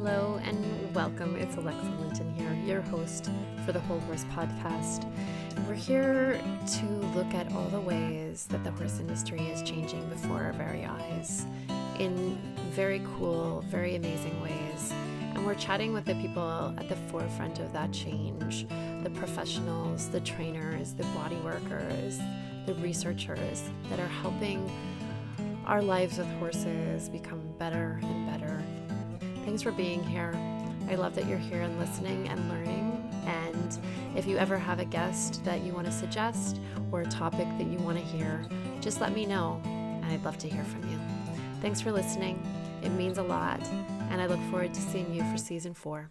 Hello and welcome. It's Alexa Linton here, your host for the Whole Horse Podcast. We're here to look at all the ways that the horse industry is changing before our very eyes in very cool, very amazing ways. And we're chatting with the people at the forefront of that change, the professionals, the trainers, the body workers, the researchers that are helping our lives with horses become better and better. Thanks for being here. I love that you're here and listening and learning. And if you ever have a guest that you want to suggest or a topic that you want to hear, just let me know, and I'd love to hear from you. Thanks for listening. It means a lot, and I look forward to seeing you for season 4.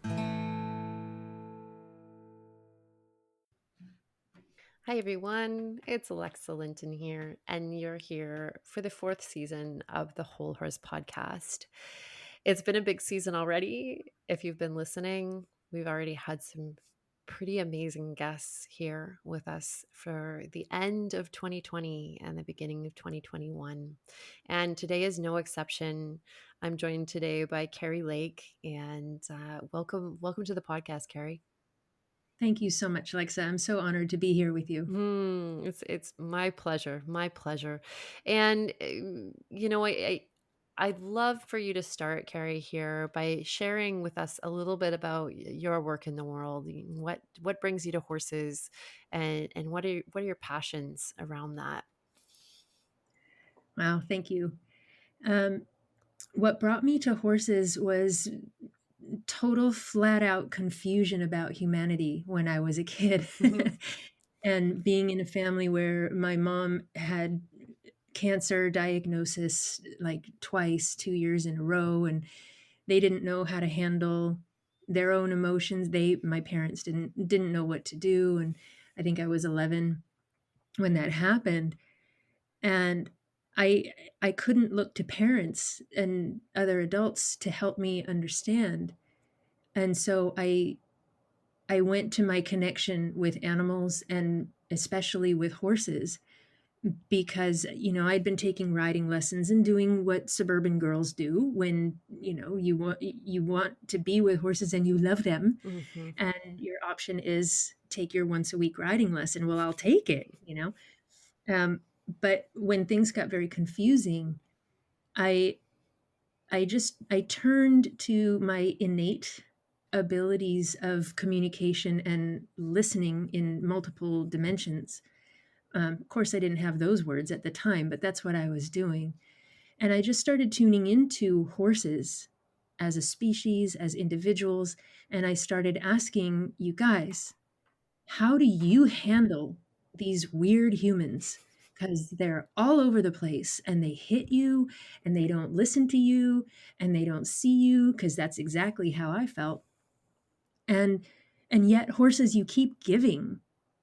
Hi everyone, it's Alexa Linton here, and you're here for the 4th season of the Whole Horse Podcast. It's been a big season already. If you've been listening, we've already had some pretty amazing guests here with us for the end of 2020 and the beginning of 2021. And today is no exception. I'm joined today by Kerri Lake, and welcome to the podcast, Kerri. Thank you so much, Alexa. I'm so honored to be here with you. It's my pleasure, And I'd love for you to start, Kerri, here by sharing with us a little bit about your work in the world. What brings you to horses, and what are your passions around that? Wow, thank you. What brought me to horses was total flat out confusion about humanity when I was a kid. And being in a family where my mom had cancer diagnosis like twice, 2 years in a row, and they didn't know how to handle their own emotions. My parents didn't know what to do, and I think I was 11 when that happened. And I couldn't look to parents and other adults to help me understand. And so I went to my connection with animals, and especially with horses, because I'd been taking riding lessons and doing what suburban girls do when you want to be with horses and you love them, and your option is take your once a week riding lesson. Well, I'll take it. But when things got very confusing, I I turned to my innate abilities of communication and listening in multiple dimensions. Of course, I didn't have those words at the time, but that's what I was doing. And I just started tuning into horses as a species, as individuals, and I started asking you guys, how do you handle these weird humans? Because they're all over the place and they hit you and they don't listen to you and they don't see you, because that's exactly how I felt. And yet, horses, you keep giving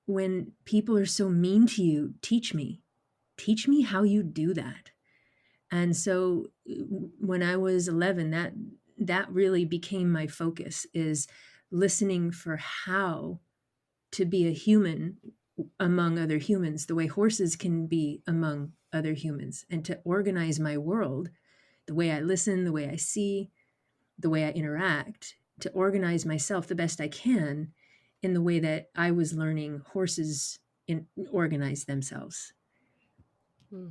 when people are so mean to you. Teach me how you do that. And so when I was 11, that really became my focus, is listening for how to be a human among other humans, the way horses can be among other humans, and to organize my world, the way I listen, the way I see, the way I interact, to organize myself the best I can in the way that I was learning horses organize themselves. Mm-hmm.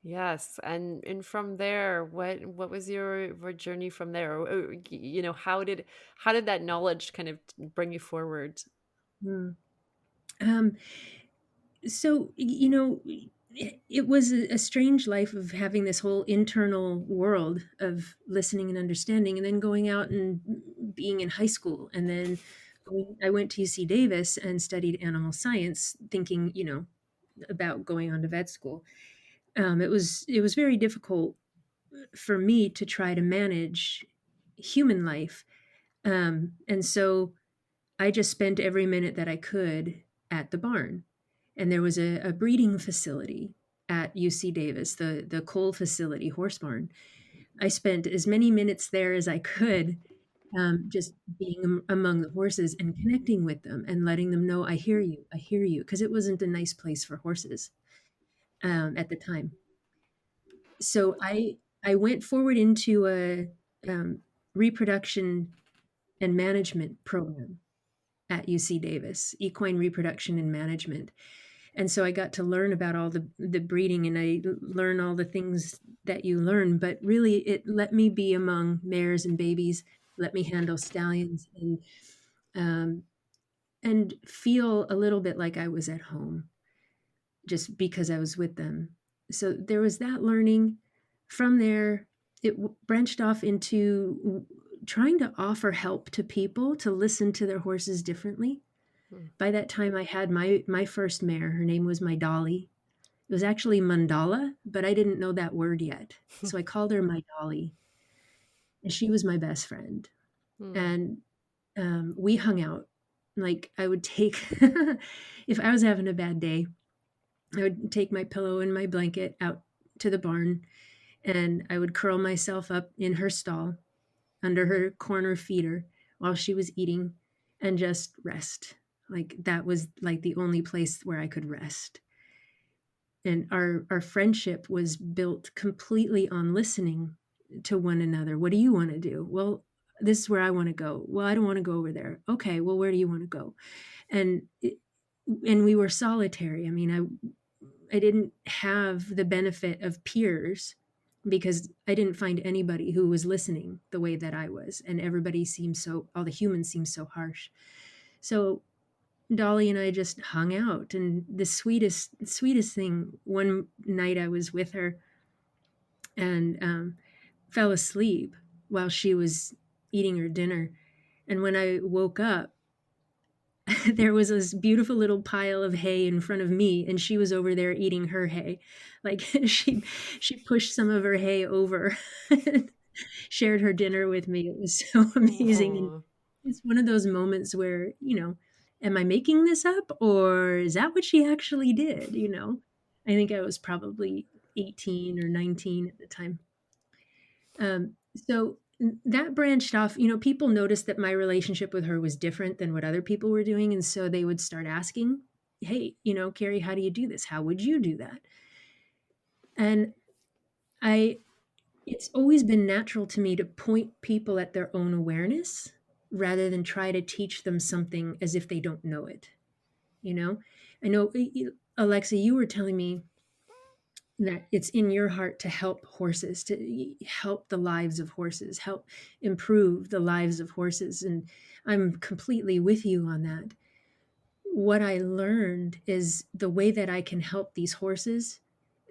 Yes, and from there, what was your journey from there? How did that knowledge kind of bring you forward? Mm. Um, so, it was a strange life of having this whole internal world of listening and understanding, and then going out and being in high school. And then I went to UC Davis and studied animal science, thinking, about going on to vet school. It was very difficult for me to try to manage human life. And so I just spent every minute that I could at the barn. And there was a breeding facility at UC Davis, the Cole facility, horse barn. I spent as many minutes there as I could, just being among the horses and connecting with them and letting them know, I hear you, because it wasn't a nice place for horses at the time. So I went forward into a reproduction and management program at UC Davis, equine reproduction and management. And so I got to learn about all the breeding, and I learn all the things that you learn, but really it let me be among mares and babies, let me handle stallions, um, and feel a little bit like I was at home just because I was with them. So there was that learning. From there, it branched off into trying to offer help to people to listen to their horses differently. By that time, I had my first mare. Her name was my Dolly. It was actually Mandala, but I didn't know that word yet. So I called her my Dolly, and she was my best friend. And we hung out. Like I would take, if I was having a bad day, I would take my pillow and my blanket out to the barn, and I would curl myself up in her stall under her corner feeder while she was eating and just rest. Like that was like the only place where I could rest. And our friendship was built completely on listening to one another. What do you want to do? Well, this is where I want to go. Well, I don't want to go over there. Okay, well, where do you want to go? And we were solitary. I mean, I didn't have the benefit of peers because I didn't find anybody who was listening the way that I was. And everybody seemed all the humans seemed so harsh. So Dolly and I just hung out. And the sweetest thing, one night I was with her and fell asleep while she was eating her dinner. And when I woke up, there was this beautiful little pile of hay in front of me, and she was over there eating her hay. Like she pushed some of her hay over and shared her dinner with me. It was so amazing. And it's one of those moments where, am I making this up, or is that what she actually did? I think I was probably 18 or 19 at the time. So that branched off. People noticed that my relationship with her was different than what other people were doing. And so they would start asking, hey, Kerri, how do you do this? How would you do that? And it's always been natural to me to point people at their own awareness rather than try to teach them something as if they don't know it. I know, Alexa, you were telling me that it's in your heart to help horses, to help the lives of horses, help improve the lives of horses. And I'm completely with you on that. What I learned is the way that I can help these horses,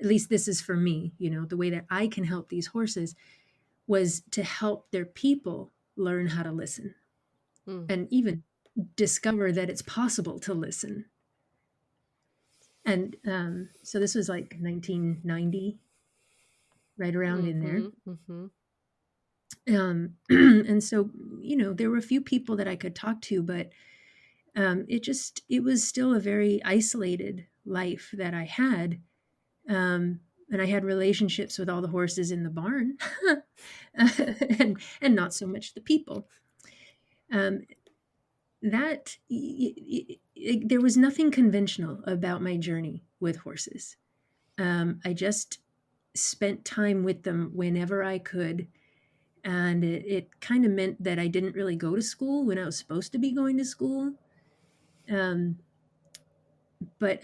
at least this is for me, the way that I can help these horses was to help their people learn how to listen and even discover that it's possible to listen. And so this was like 1990, right around in there. And so, there were a few people that I could talk to, but it was still a very isolated life that I had. And I had relationships with all the horses in the barn and not so much the people. There was nothing conventional about my journey with horses. I just spent time with them whenever I could. And it kind of meant that I didn't really go to school when I was supposed to be going to school. But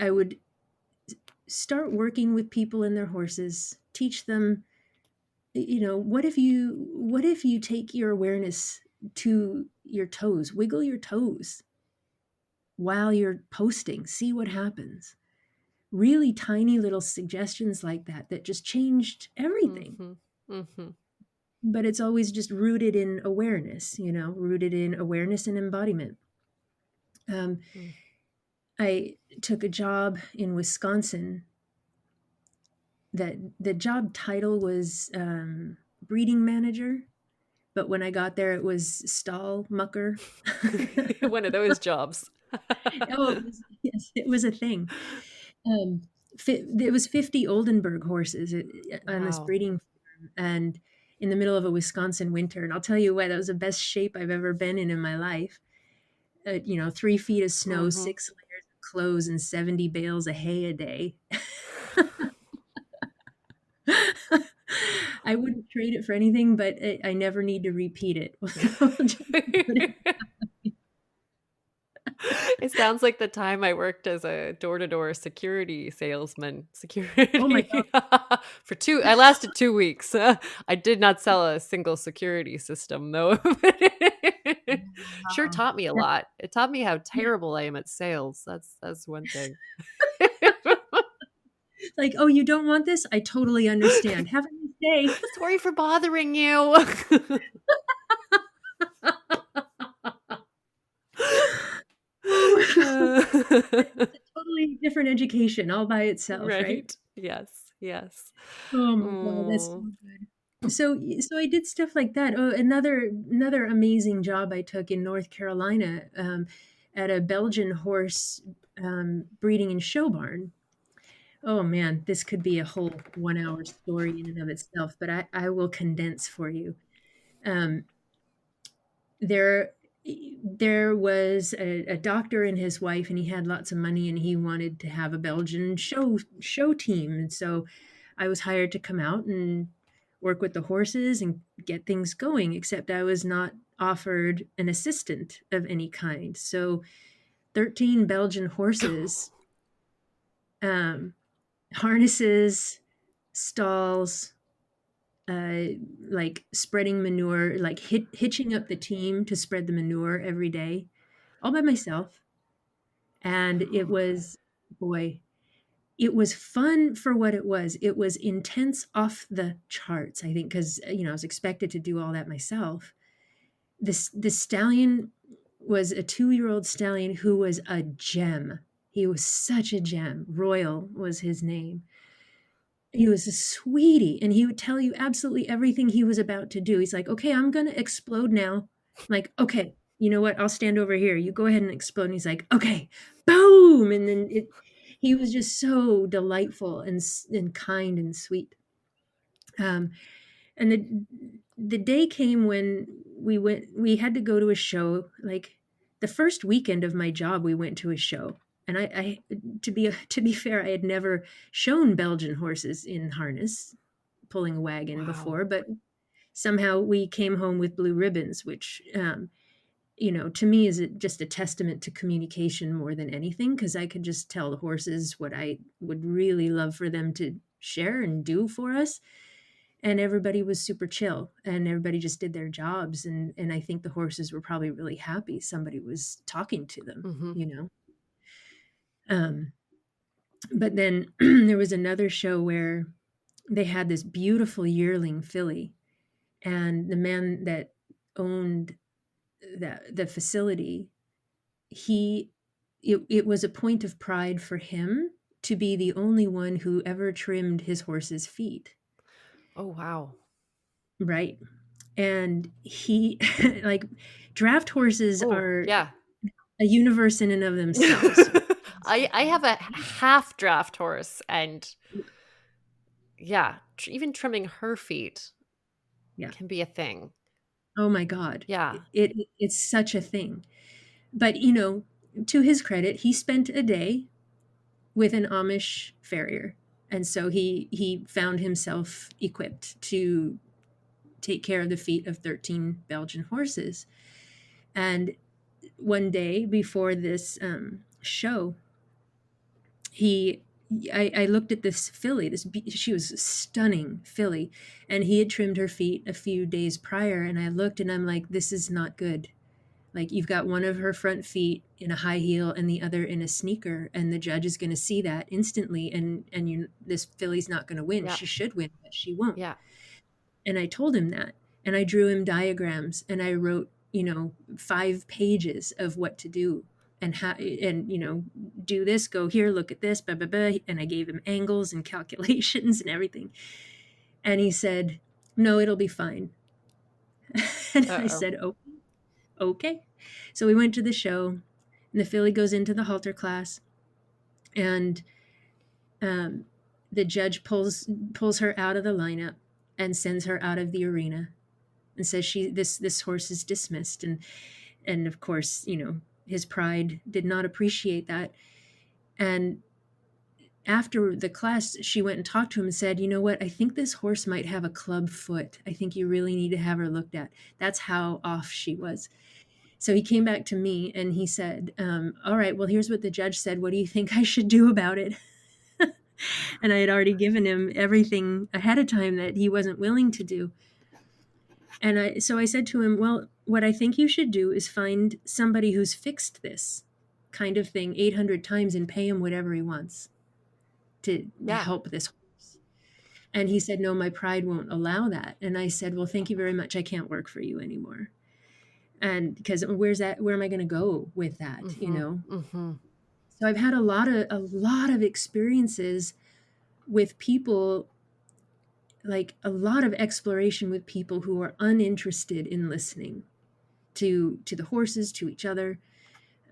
I would start working with people and their horses, teach them, what if you take your awareness to your toes, wiggle your toes while you're posting, see what happens. Really tiny little suggestions like that just changed everything. But it's always just rooted in awareness, rooted in awareness and embodiment. I took a job in Wisconsin that the job title was breeding manager, but when I got there, it was stall mucker. One of those jobs. Yes, it was a thing. It was 50 Oldenburg horses on this breeding farm, and in the middle of a Wisconsin winter. And I'll tell you what, that was the best shape I've ever been in my life. 3 feet of snow, 6 layers of clothes, and 70 bales of hay a day. I wouldn't trade it for anything, but I never need to repeat it. I'll just put it- It sounds like the time I worked as a door-to-door security salesman. Oh my Security I lasted 2 weeks. I did not sell a single security system though. Sure God. taught me a Yeah. lot. It taught me how Yeah. terrible I am at sales. That's one thing. Like, oh, you don't want this? I totally understand. Have a nice day. Sorry for bothering you. It's a totally different education all by itself, right? Right? Yes. Yes. Oh my God, that's so Oh. good. So I did stuff like that. Oh, another amazing job I took in North Carolina, at a Belgian horse breeding and show barn. Oh man, this could be a whole 1 hour story in and of itself, but I will condense for you. Um, there there was a doctor and his wife, and he had lots of money, and he wanted to have a Belgian show team. And so I was hired to come out and work with the horses and get things going, except I was not offered an assistant of any kind. So 13 Belgian horses, um, harnesses, stalls, uh, like spreading manure, like hitching up the team to spread the manure every day, all by myself. And it was, boy, it was fun for what it was. It was intense off the charts, I think, because I was expected to do all that myself. The stallion was a 2-year-old stallion who was a gem. He was such a gem. Royal was his name. He was a sweetie, and he would tell you absolutely everything he was about to do. He's like, "Okay, I'm gonna explode now." I'm like, "Okay, you know what? I'll stand over here. You go ahead and explode." And he's like, "Okay, boom!" And then he was just so delightful and kind and sweet. Um, and the day came when we had to go to a show. Like the first weekend of my job, we went to a show. And I to be fair, I had never shown Belgian horses in harness pulling a wagon Wow. before, but somehow we came home with blue ribbons, which to me is just a testament to communication more than anything, because I could just tell the horses what I would really love for them to share and do for us. And everybody was super chill, and everybody just did their jobs, and I think the horses were probably really happy somebody was talking to them, Mm-hmm. um but then there was another show where they had this beautiful yearling filly, and the man that owned the facility, it was a point of pride for him to be the only one who ever trimmed his horse's feet. Oh, wow. Right. And he like, draft horses Oh, are yeah. a universe in and of themselves. I have a half draft horse, and yeah, even trimming her feet Yeah. can be a thing. Oh my God. Yeah. It's such a thing. But to his credit, he spent a day with an Amish farrier. And so he found himself equipped to take care of the feet of 13 Belgian horses. And one day before this show, he I looked at this filly. She was a stunning filly, and he had trimmed her feet a few days prior. And I looked, and I'm like, "This is not good. Like, you've got one of her front feet in a high heel and the other in a sneaker, and the judge is going to see that instantly. And this filly's not going to win. Yeah. She should win, but she won't." Yeah. And I told him that, and I drew him diagrams, and I wrote 5 pages of what to do, and how, and do this, go here, look at this, blah blah blah. And I gave him angles and calculations and everything. And he said, "No, it'll be fine." And I Uh-oh. said, "Oh, okay." So we went to the show, and the filly goes into the halter class, and the judge pulls her out of the lineup and sends her out of the arena, and says this horse is dismissed. And of course, his pride did not appreciate that. And after the class, she went and talked to him and said, you know what, I think this horse might have a club foot. I think you really need to have her looked at. That's how off she was. So he came back to me and he said, all right, well, here's what the judge said. What do you think I should do about it? And I had already given him everything ahead of time that he wasn't willing to do. And so I said to him, well, what I think you should do is find somebody who's fixed this kind of thing 800 times and pay him whatever he wants to help this horse. And he said, no, my pride won't allow that. And I said, well, thank you very much. I can't work for you anymore. And because where am I going to go with that? You know? So I've had a lot of experiences with people, like a lot of exploration with people who are uninterested in listening to the horses, to each other.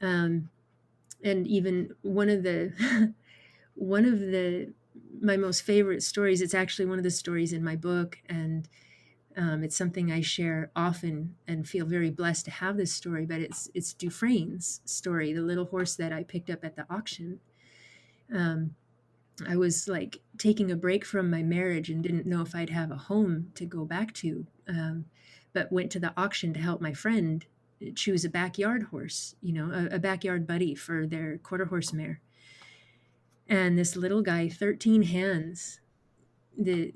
And even one of my most favorite stories, it's actually one of the stories in my book, and it's something I share often and feel very blessed to have this story, but it's Dufresne's story, the little horse that I picked up at the auction. I was like taking a break from my marriage and didn't know if I'd have a home to go back to, but went to the auction to help my friend choose a backyard horse, a backyard buddy for their quarter horse mare. And this little guy, 13 hands, the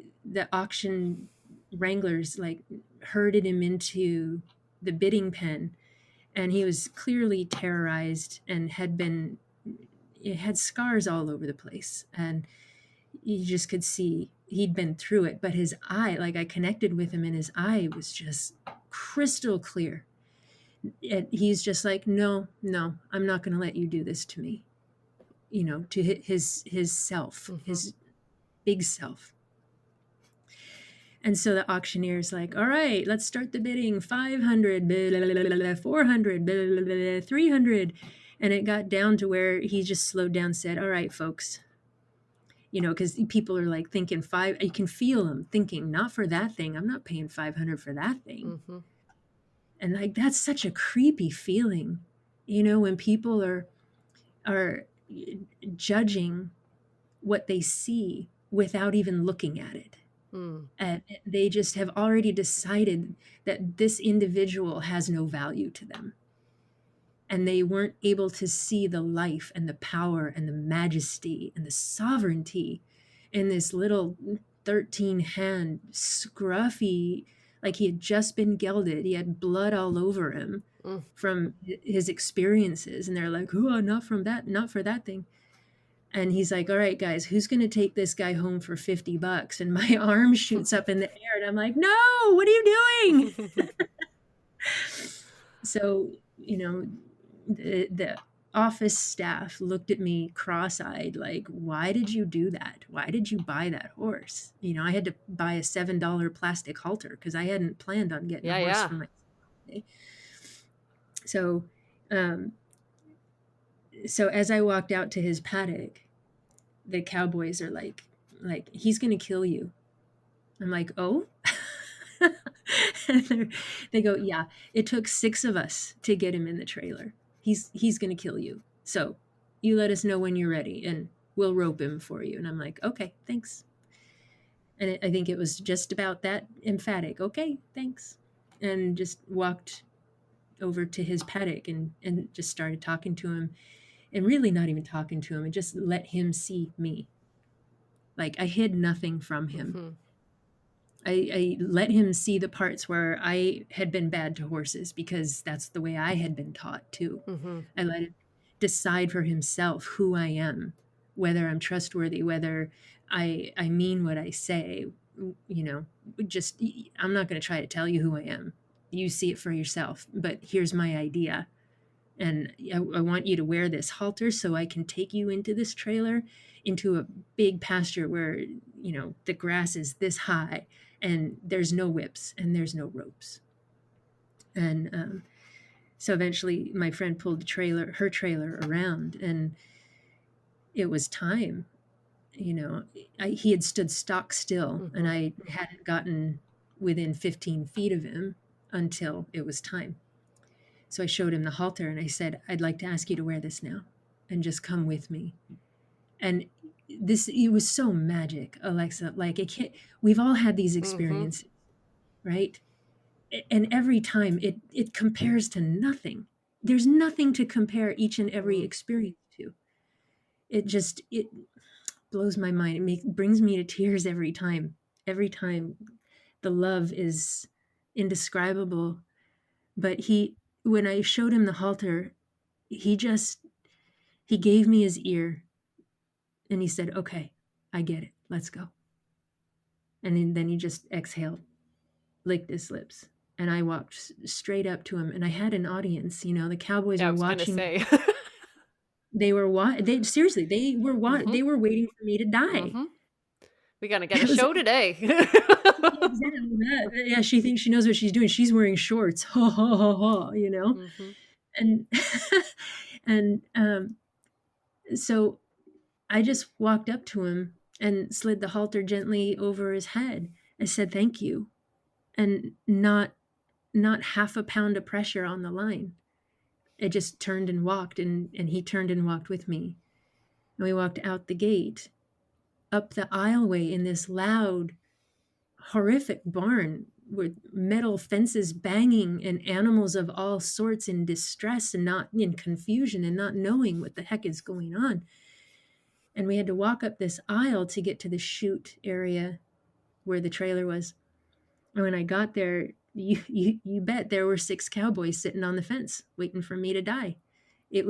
auction wranglers like herded him into the bidding pen, and he was clearly terrorized and had scars all over the place, and you just could see he'd been through it. But his eye, like I connected with him, and his eye was just crystal clear. And he's just like, no, I'm not going to let you do this to me, to his self, his big self. And so the auctioneer's like, all right, let's start the bidding. 500, 400, 300. And it got down to where he just slowed down, said, all right, folks, because people are like thinking you can feel them thinking, not for that thing. I'm not paying 500 for that thing. And like, that's such a creepy feeling, when people are judging what they see without even looking at it. And they just have already decided that this individual has no value to them. And they weren't able to see the life and the power and the majesty and the sovereignty in this little 13-hand scruffy, like he had just been gelded. He had blood all over him from his experiences. And they're like, oh, not for that thing. And he's like, all right, guys, who's going to take this guy home for $50? And my arm shoots up in the air and I'm like, no, what are you doing? So, the office staff looked at me cross-eyed, like, why did you do that? Why did you buy that horse? I had to buy a $7 plastic halter because I hadn't planned on getting a horse for myself. So, so as I walked out to his paddock, the cowboys are like, he's going to kill you. I'm like, oh? And they go, yeah, it took 6 of us to get him in the trailer. He's going to kill you. So you let us know when you're ready and we'll rope him for you. And I'm like, okay, thanks. And I think it was just about that emphatic. Okay, thanks. And just walked over to his paddock and just started talking to him, and really not even talking to him, and just let him see me. Like I hid nothing from him. I let him see the parts where I had been bad to horses because that's the way I had been taught too. I let him decide for himself who I am, whether I'm trustworthy, whether I mean what I say. Just I'm not going to try to tell you who I am. You see it for yourself, but here's my idea. And I want you to wear this halter so I can take you into this trailer, into a big pasture where, the grass is this high and there's no whips and there's no ropes. And so eventually my friend pulled her trailer around, and it was time. He had stood stock still, and I hadn't gotten within 15 feet of him until it was time. So I showed him the halter and I said, I'd like to ask you to wear this now and just come with me. And it was so magic, Alexa. Like, we've all had these Mm-hmm. experiences, right? And every time it compares to nothing. There's nothing to compare each and every Mm. experience to. It blows my mind. Brings me to tears every time. Every time. The love is indescribable. But when I showed him the halter, he gave me his ear and he said, "Okay, I get it. Let's go." And then he just exhaled, licked his lips. And I walked straight up to him, and I had an audience. The cowboys Yeah, I were was gonna watching. say. They seriously, Mm-hmm. they were waiting for me to die. Mm-hmm. We gotta get a It was show today. exactly that. Yeah, she thinks she knows what she's doing. She's wearing shorts. Ha ha ha ha. Mm-hmm. And and so I just walked up to him and slid the halter gently over his head. I said thank you, and not half a pound of pressure on the line. I just turned and walked, and he turned and walked with me. And we walked out the gate, up the aisleway in this loud, horrific barn with metal fences banging and animals of all sorts in distress and not in confusion and not knowing what the heck is going on. And we had to walk up this aisle to get to the chute area where the trailer was. And when I got there, you bet there were 6 cowboys sitting on the fence waiting for me to die. It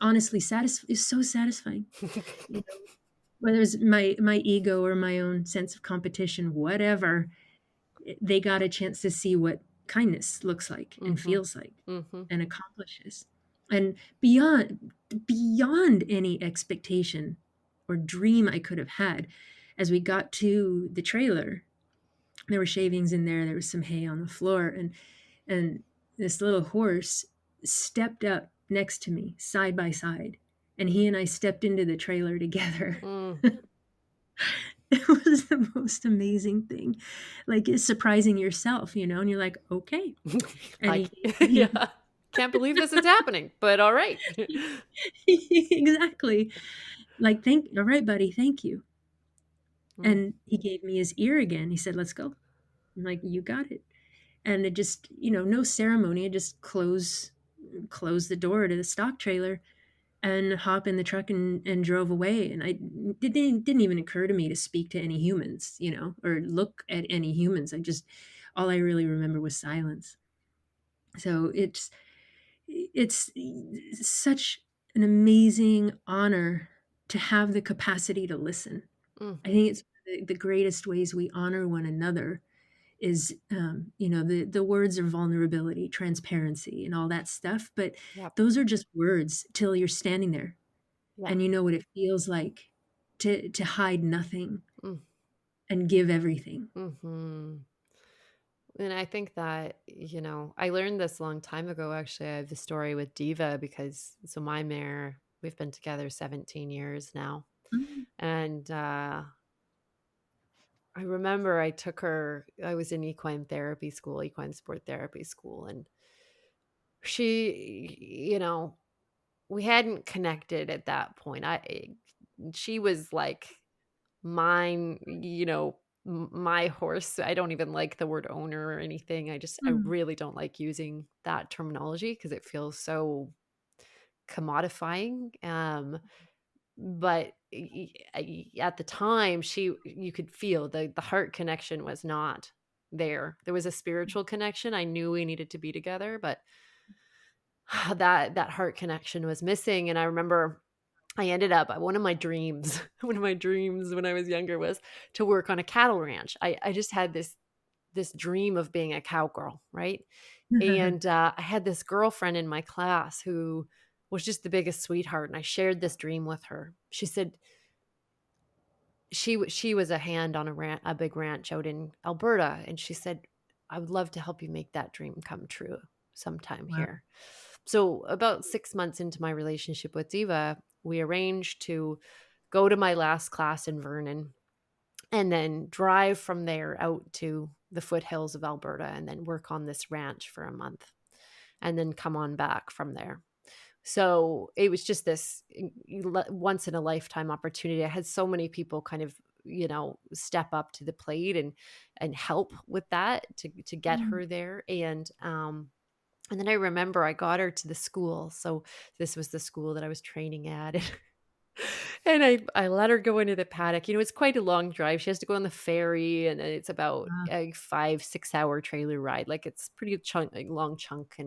honestly it's so satisfying. You know, whether it's my ego or my own sense of competition, whatever, they got a chance to see what kindness looks like and Mm-hmm. feels like Mm-hmm. and accomplishes. And beyond any expectation or dream I could have had, as we got to the trailer, there were shavings in there was some hay on the floor, and this little horse stepped up next to me side by side, and he and I stepped into the trailer together. Mm. It was the most amazing thing. Like, it's surprising yourself, and you're like, okay. And Like, yeah, can't believe this is happening, but all right. exactly. Like, all right, buddy, thank you. Mm. And he gave me his ear again. He said, let's go. I'm like, you got it. And it just, no ceremony. I just close the door to the stock trailer and hop in the truck and drove away. And it didn't even occur to me to speak to any humans, or look at any humans. All I really remember was silence. So it's such an amazing honor to have the capacity to listen. I Mm-hmm. think it's the greatest ways we honor one another is, the words are vulnerability, transparency, and all that stuff. But Yep. those are just words till you're standing there Yeah. and you know what it feels like to hide nothing Mm. and give everything. Mm-hmm. And I think that, I learned this a long time ago, actually. I have the story with Diva so my mare, we've been together 17 years now. Mm. And I remember I was in equine sport therapy school. And she, we hadn't connected at that point. She was like mine, my horse. I don't even like the word owner or anything. I Mm. really don't like using that terminology because it feels so commodifying. But at the time, you could feel the heart connection was not there. There was a spiritual connection. I knew we needed to be together, but that heart connection was missing. And I remember I ended up one of my dreams when I was younger was to work on a cattle ranch. I just had this dream of being a cowgirl, right? And I had this girlfriend in my class who was just the biggest sweetheart, and I shared this dream with her. She said she was a hand on a big ranch out in Alberta, and she said, I would love to help you make that dream come true sometime Wow. here. So about 6 months into my relationship with Diva, we arranged to go to my last class in Vernon and then drive from there out to the foothills of Alberta and then work on this ranch for a month and then come on back from there. So it was just this once in a lifetime opportunity. I had so many people kind of, step up to the plate and help with that to get Mm. her there. And then I remember I got her to the school. So this was the school that I was training at. And I let her go into the paddock. It's quite a long drive. She has to go on the ferry, and it's about Wow. a 5-6 hour trailer ride. Like, it's pretty long chunk.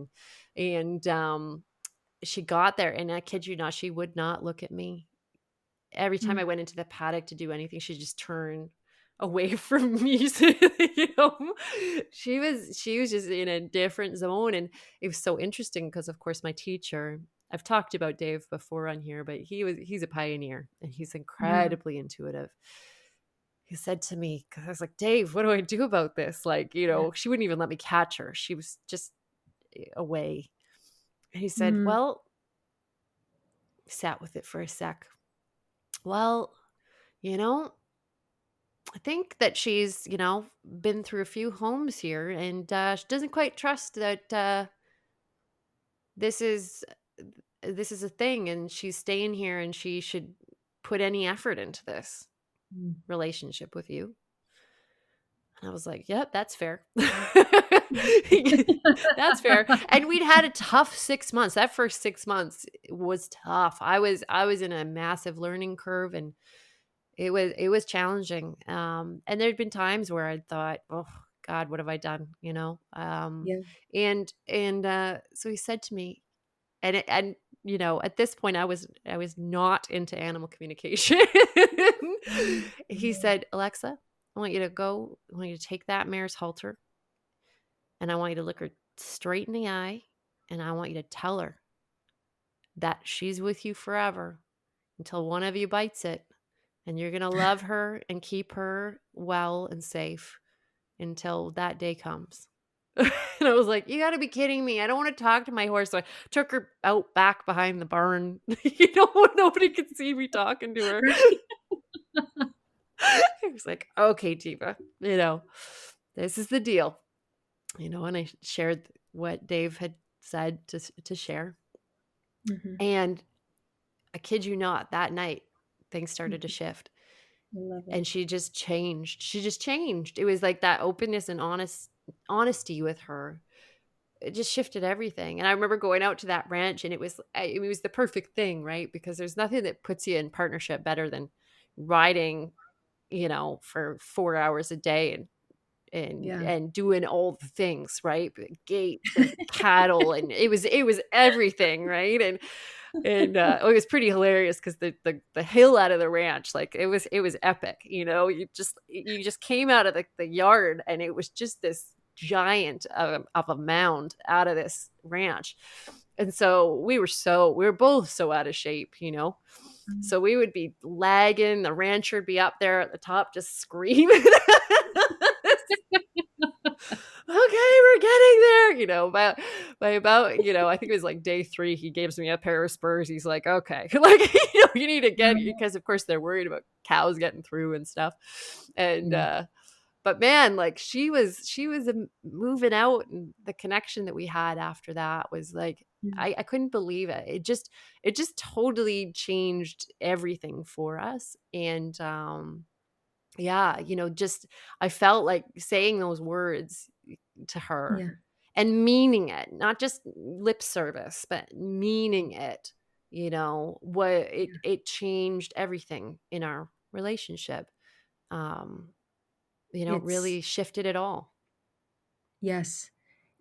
And she got there, and I kid you not, she would not look at me. Every time I Mm. went into the paddock to do anything, she'd just turn away from me. She was just in a different zone. And it was so interesting because, of course, my teacher, I've talked about Dave before on here, but he's a pioneer, and he's Mm. incredibly intuitive. He said to me, because I was like, Dave, what do I do about this? Like, Yeah. she wouldn't even let me catch her. She was just away. And he said, Mm. well, sat with it for a sec. Well, you know, I think that she's, been through a few homes here, and she doesn't quite trust that this is this is a thing, and she's staying here, and she should put any effort into this Mm. relationship with you. And I was like, "Yep, that's fair." That's fair. And we'd had a tough 6 months. That first 6 months was tough. I was in a massive learning curve, and it was challenging. And there'd been times where I thought, "Oh God, what have I done?" Yeah. And so he said to me, and at this point, I was not into animal communication. Mm. He said, "Alexa, I want you to go. I want you to take that mare's halter, and I want you to look her straight in the eye, and I want you to tell her that she's with you forever until one of you bites it, and you're going to love her and keep her well and safe until that day comes." And I was like, "You got to be kidding me. I don't want to talk to my horse." So I took her out back behind the barn. Nobody could see me talking to her. Right. I was like, "Okay, Tiva, this is the deal." And I shared what Dave had said to share. Mhm. And I kid you not, that night, things started to Mhm. shift. I love it. And she just changed. She just changed. It was like that openness and honesty with her. It just shifted everything. And I remember going out to that ranch, and it was the perfect thing, right? Because there's nothing that puts you in partnership better than riding, for 4 hours a day, and Yeah. and doing all the things, right? The gates and cattle, and it was everything, right? And it was pretty hilarious because the hill out of the ranch, like, it was epic. You just came out of the yard, and it was just this giant of a mound out of this ranch. And so we were both so out of shape. Mm. So we would be lagging, the rancher would be up there at the top just screaming. Okay, we're getting there. By about, I think it was like day 3, he gives me a pair of spurs. He's like, okay, like, you need to get, Oh, because of course they're worried about cows getting through and stuff. And yeah. but man, like, she was moving out, and the connection that we had after that was like, Mm. I couldn't believe it. It just totally changed everything for us. And yeah, just, I felt like saying those words to her Yeah. and meaning it, not just lip service, but meaning it. What it changed everything in our relationship. Um, It's really shifted it all. yes.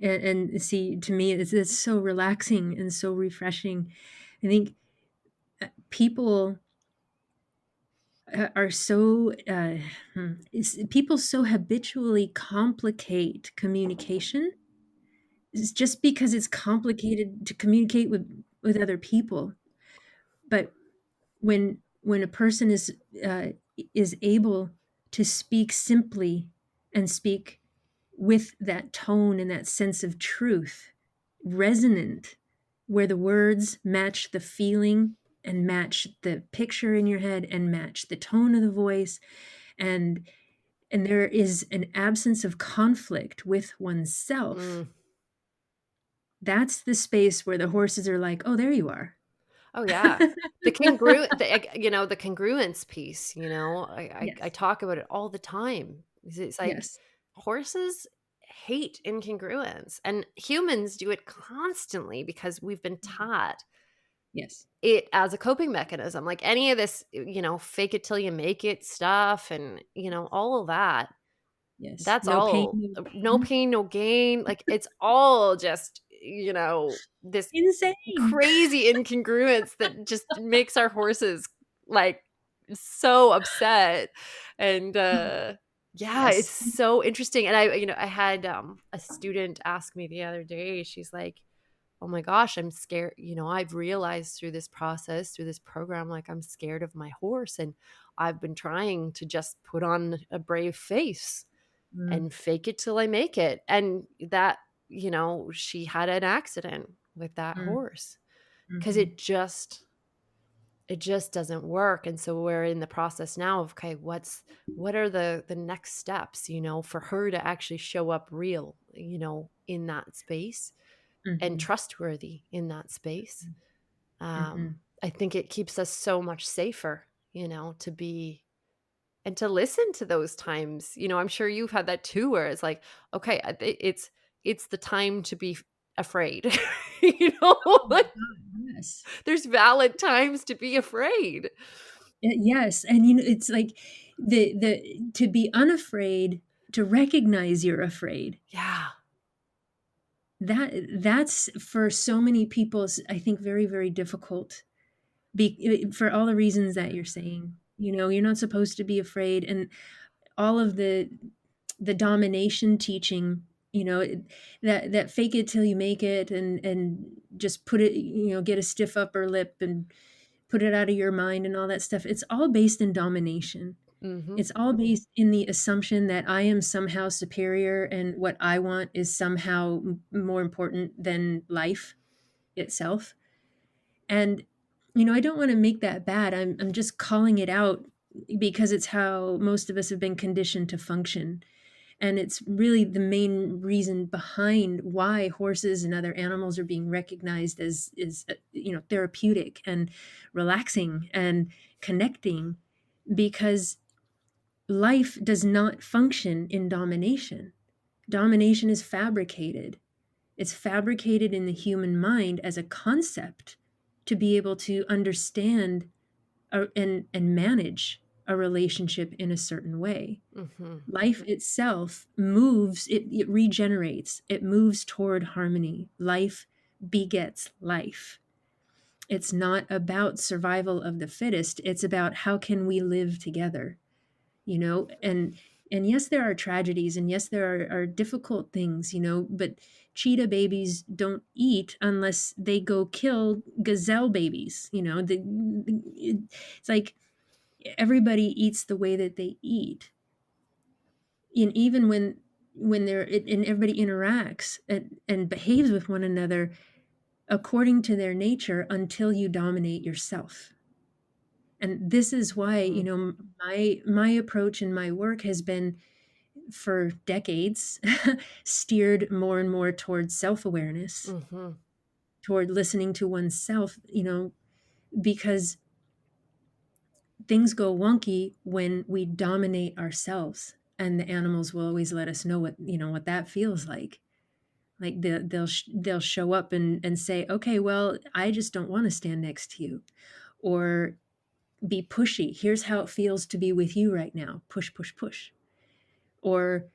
And see, to me, it's so relaxing and so refreshing. I think people are so people so habitually complicate communication. It's just because it's complicated to communicate with other people. But when a person is able to speak simply and speak with that tone and that sense of truth, resonant, where the words match the feeling and match the picture in your head and match the tone of the voice, and there is an absence of conflict with oneself, Mm, That's the space where the horses are like, "Oh, there you are." Oh, yeah. The congruence piece, I Yes. talk about it all the time. It's like Yes. horses hate incongruence, and humans do it constantly because we've been Mhm. taught Yes. it as a coping mechanism. Like any of this, fake it till you make it stuff and, all of that. Yes. That's No pain, all no no gain. pain, no gain. Like it's all just, this Insane. crazy incongruence that just makes our horses like so upset. And yeah, it's Yes. so interesting. And I had a student ask me the other day, she's like, "Oh my gosh, I'm scared. I've realized through this process, through this program, like I'm scared of my horse. And I've been trying to just put on a brave face Mm, and fake it till I make it." And that, she had an accident with that mm, horse because mhm, it just doesn't work. And so we're in the process now of, okay, what are the next steps, for her to actually show up real, in that space and mhm, trustworthy in that space. mhm. I think it keeps us so much safer, to be and to listen to those times. I'm sure you've had that too, where it's like, okay, it's the time to be afraid. Oh my Like, god, yes. there's valid times to be afraid. Yes, and, it's like the to be unafraid, to recognize you're afraid, Yeah. that's for so many people, I think, very, very difficult, for all the reasons that you're saying. You're not supposed to be afraid, and all of the domination teaching, that fake it till you make it, and just put it, get a stiff upper lip and put it out of your mind and all that stuff. It's all based in domination. Hmm. It's all based in the assumption that I am somehow superior and what I want is somehow more important than life itself. And I don't want to make that bad. I'm just calling it out because it's how most of us have been conditioned to function. And it's really the main reason behind why horses and other animals are being recognized as is therapeutic and relaxing and connecting, because life does not function in domination. Domination is fabricated. It's fabricated in the human mind as a concept to be able to understand and manage a relationship in a certain way. Hmm. Life itself moves, it regenerates, it moves toward harmony. Life begets life. It's not about survival of the fittest, it's about how can we live together, and yes, there are tragedies, and yes, there are difficult things, but cheetah babies don't eat unless they go kill gazelle babies. It's like everybody eats the way that they eat, and even when they're and everybody interacts and behaves with one another according to their nature until you dominate yourself. And this is why, Hmm. my approach and my work has been, for decades, steered more and more towards self-awareness, Hmm. toward listening to oneself, because things go wonky when we dominate ourselves, and the animals will always let us know what that feels like. Like they'll show up and say, okay, well, I just don't want to stand next to you, or be pushy. Here's how it feels to be with you right now. Push, push, push. Or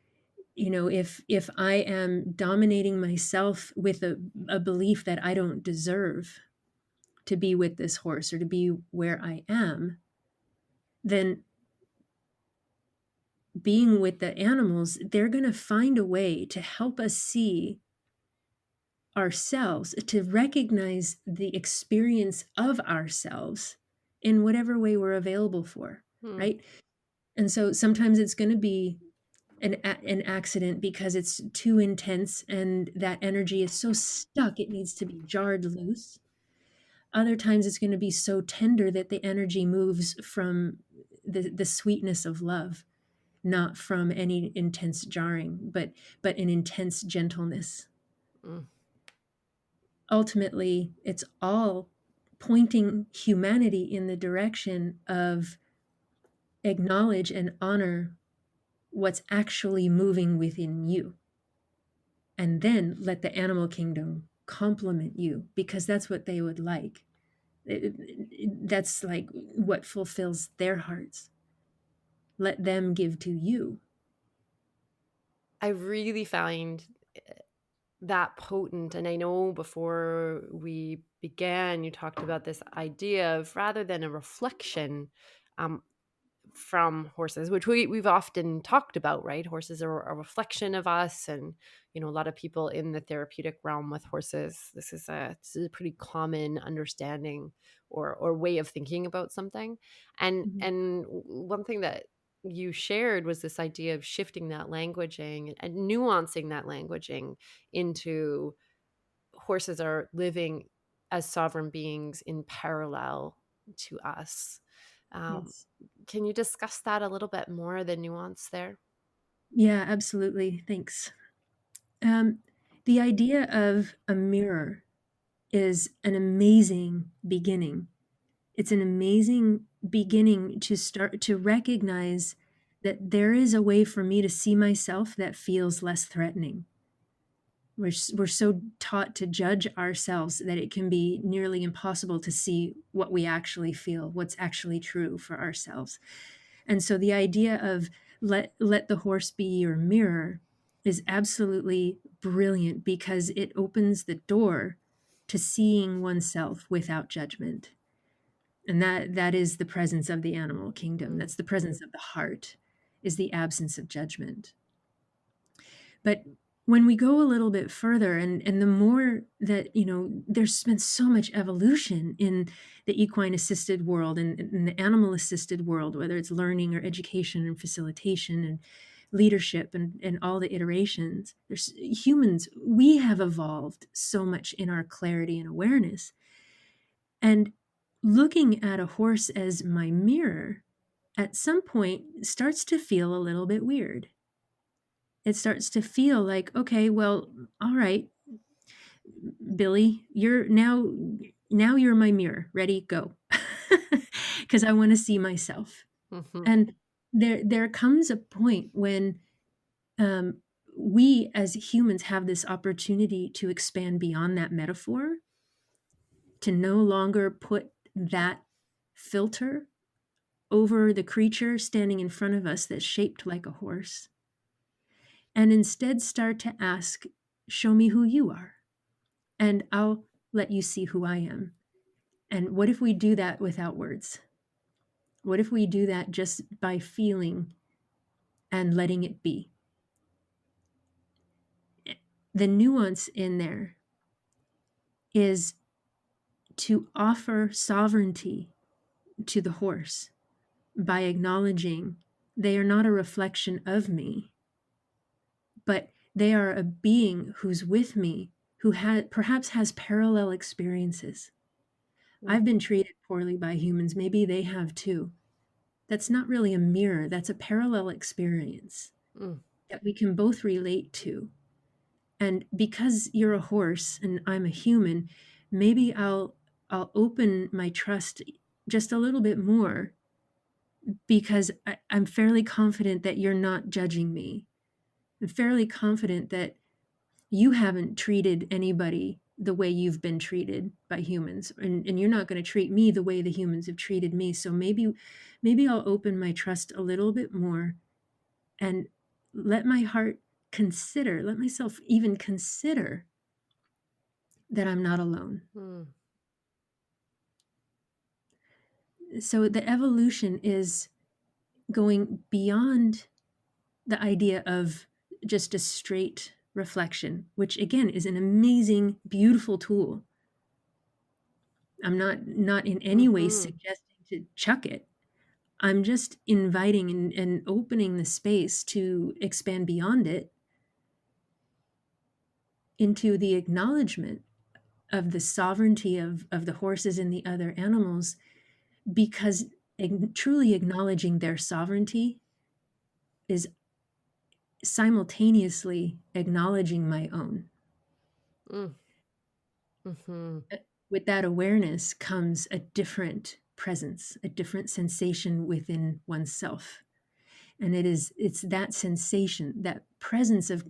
if I am dominating myself with a belief that I don't deserve to be with this horse or to be where I am, then being with the animals, they're going to find a way to help us see ourselves, to recognize the experience of ourselves in whatever way we're available for, Hmm. right? And so sometimes it's going to be an accident because it's too intense and that energy is so stuck it needs to be jarred loose. Other times it's going to be so tender that the energy moves from the sweetness of love, not from any intense jarring, but an intense gentleness. Mm. ultimately, it's all pointing humanity in the direction of acknowledge and honor what's actually moving within you. And then let the animal kingdom complement you, because that's what they would like. That's like what fulfills their hearts. Let them give to you. I really find that potent. And I know before we began, you talked about this idea of, rather than a reflection from horses, which we've often talked about, right? Horses are a reflection of us. And, a lot of people in the therapeutic realm with horses, this is a pretty common understanding or way of thinking about something. And, Mhm. and one thing that you shared was this idea of shifting that languaging and nuancing that languaging into horses are living as sovereign beings in parallel to us. Um, Yes. can you discuss that a little bit more, the nuance there? Yeah, absolutely. Thanks. Um, the idea of a mirror is an amazing beginning. It's an amazing beginning to start to recognize that there is a way for me to see myself that feels less threatening. We're so taught to judge ourselves that it can be nearly impossible to see what we actually feel, what's actually true for ourselves. And so the idea of let the horse be your mirror is absolutely brilliant, because it opens the door to seeing oneself without judgment. And that is the presence of the animal kingdom. Mm, That's the presence of the heart, is the absence of judgment. But when we go a little bit further, and the more that, there's been so much evolution in the equine assisted world and in the animal assisted world, whether it's learning or education and facilitation and leadership and all the iterations. There's humans, we have evolved so much in our clarity and awareness. And looking at a horse as my mirror at some point starts to feel a little bit weird. It starts to feel like, okay, well, all right, Billy, you're now you're my mirror. Ready, go. Because I want to see myself. mhm, And there comes a point when um, we as humans have this opportunity to expand beyond that metaphor, to no longer put that filter over the creature standing in front of us that's shaped like a horse, and instead start to ask, show me who you are, and I'll let you see who I am. And what if we do that without words? What if we do that just by feeling and letting it be? The nuance in there is to offer sovereignty to the horse by acknowledging they are not a reflection of me, but they are a being who's with me, who perhaps has parallel experiences. mm, I've been treated poorly by humans. Maybe they have too. That's not really a mirror. That's a parallel experience mm, that we can both relate to. And because you're a horse and I'm a human, maybe I'll open my trust just a little bit more, because I'm fairly confident that you're not judging me. I'm fairly confident that you haven't treated anybody the way you've been treated by humans, and you're not going to treat me the way the humans have treated me. So maybe I'll open my trust a little bit more and let my heart let myself even consider that I'm not alone. mm, So the evolution is going beyond the idea of just a straight reflection, which again is an amazing, beautiful tool. I'm not in any way mhm, suggesting to chuck it. I'm just inviting and opening the space to expand beyond it into the acknowledgement of the sovereignty of the horses and the other animals, because truly acknowledging their sovereignty is simultaneously acknowledging my own. mm. Mm-hmm. With that awareness comes a different presence, a different sensation within oneself. And it's that sensation, that presence of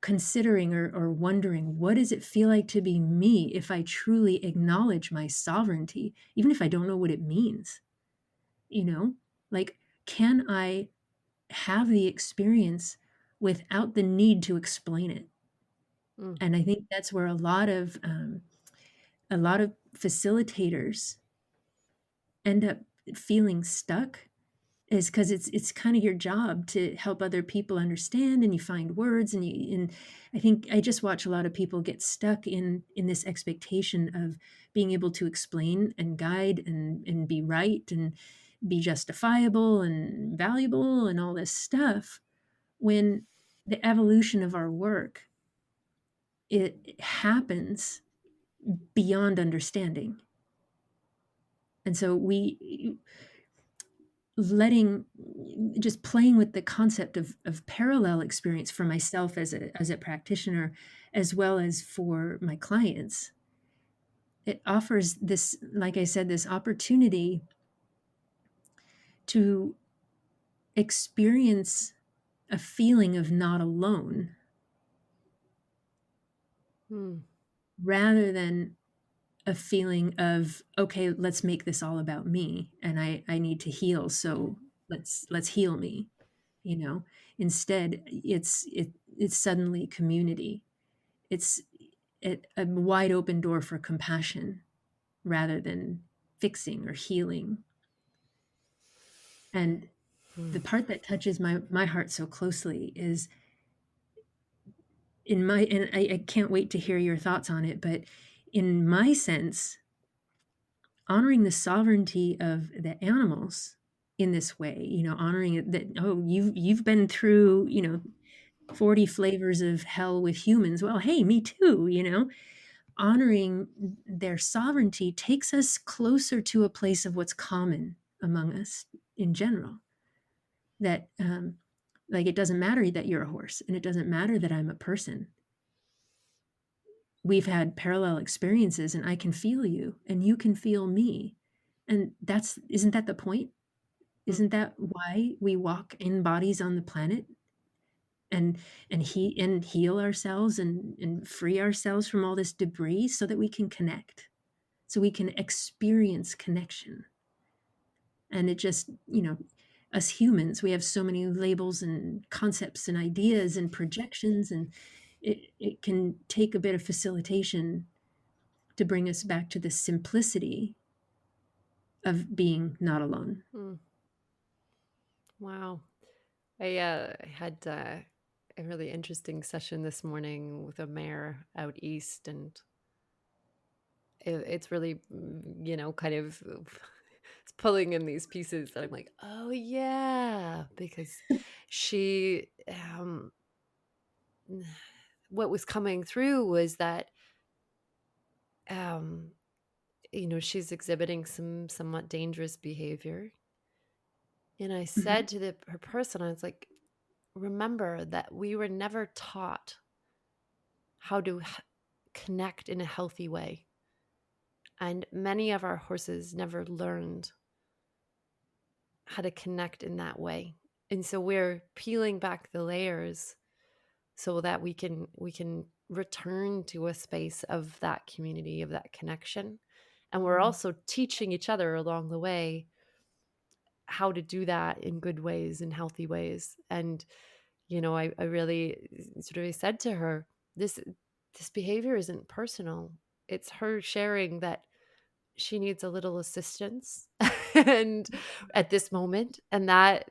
considering or wondering, what does it feel like to be me if I truly acknowledge my sovereignty, even if I don't know what it means? You know, like, can I have the experience without the need to explain it? Mm. And I think that's where a lot of facilitators end up feeling stuck, is because it's kind of your job to help other people understand, and you find words, and I think I just watch a lot of people get stuck in this expectation of being able to explain and guide and be right and be justifiable and valuable and all this stuff, when the evolution of our work, it happens beyond understanding. And so we letting just playing with the concept of parallel experience for myself as a practitioner, as well as for my clients, it offers this, like I said, this opportunity to experience a feeling of not alone, Mm. rather than a feeling of, okay, let's make this all about me, and I need to heal, so let's heal me. You know, instead it's suddenly community. It's a wide open door for compassion rather than fixing or healing. And the Mm. part that touches my heart so closely is, in my, and I can't wait to hear your thoughts on it, but in my sense, honoring the sovereignty of the animals in this way, you know, honoring it, that, oh, you've been through, you know, 40 flavors of hell with humans. Well, hey, me too, you know. Honoring their sovereignty takes us closer to a place of what's common among us in general. That, like, it doesn't matter that you're a horse, and it doesn't matter that I'm a person. We've had parallel experiences, and I can feel you, and you can feel me. And isn't that the point? Mm. Isn't that why we walk in bodies on the planet, and and heal ourselves and free ourselves from all this debris, so that we can connect, so we can experience connection? And it just, you know, us humans, we have so many labels and concepts and ideas and projections, and it can take a bit of facilitation to bring us back to the simplicity of being not alone. Mm. Wow. I had a really interesting session this morning with a mayor out east, and it's really, kind of it's pulling in these pieces that I'm like, oh yeah, because she, what was coming through was that, um, she's exhibiting some somewhat dangerous behavior, and I Mhm. said to her person, I was like, remember that we were never taught how to connect in a healthy way. And many of our horses never learned how to connect in that way. And so we're peeling back the layers so that we can return to a space of that community, of that connection. And we're Mm. also teaching each other along the way how to do that in good ways and healthy ways. And I really sort of said to her, this behavior isn't personal. It's her sharing that she needs a little assistance and at this moment, and that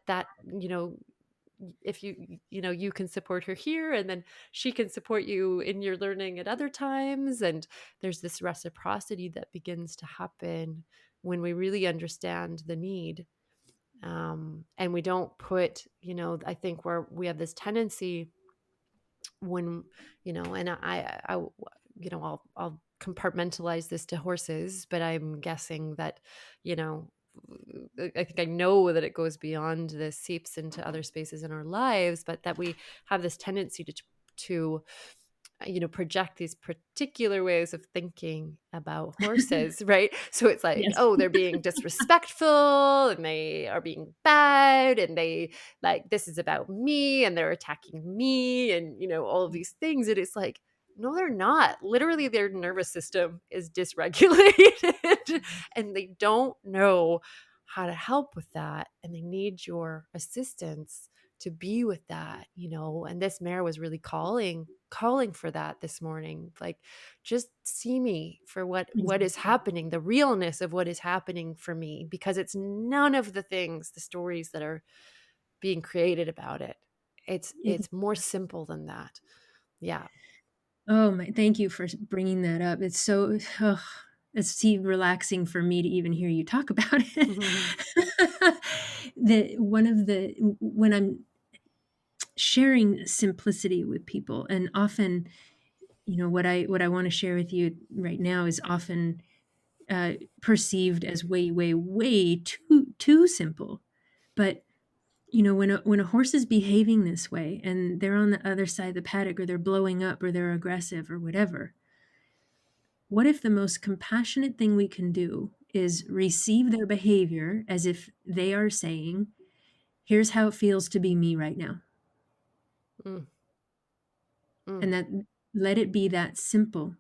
if you can support her here, and then she can support you in your learning at other times, and there's this reciprocity that begins to happen when we really understand the need. And we don't put, I think where we have this tendency when, and I'll compartmentalize this to horses, but I'm guessing that, you know, I think I know that it goes beyond this, seeps into other spaces in our lives, but that we have this tendency to project these particular ways of thinking about horses, right? So it's like, Yes. oh, they're being disrespectful and they are being bad and they like, this is about me and they're attacking me and, all of these things. And it's like, no, they're not. Literally, their nervous system is dysregulated and they don't know how to help with that. And they need your assistance to be with that, and this mare was really calling for that this morning. Like, just see me for what is Exactly. happening, the realness of what is happening for me, because it's none of the stories that are being created about it. It's more simple than that. Yeah. Oh my, thank you for bringing that up. It's so, it's relaxing for me to even hear you talk about it. When I'm sharing simplicity with people, and often, what I want to share with you right now is often perceived as way, way, way too simple. But when a horse is behaving this way and they're on the other side of the paddock, or they're blowing up, or they're aggressive, or whatever, what if the most compassionate thing we can do is receive their behavior as if they are saying, here's how it feels to be me right now? Mm, mm, And that, let it be that simple.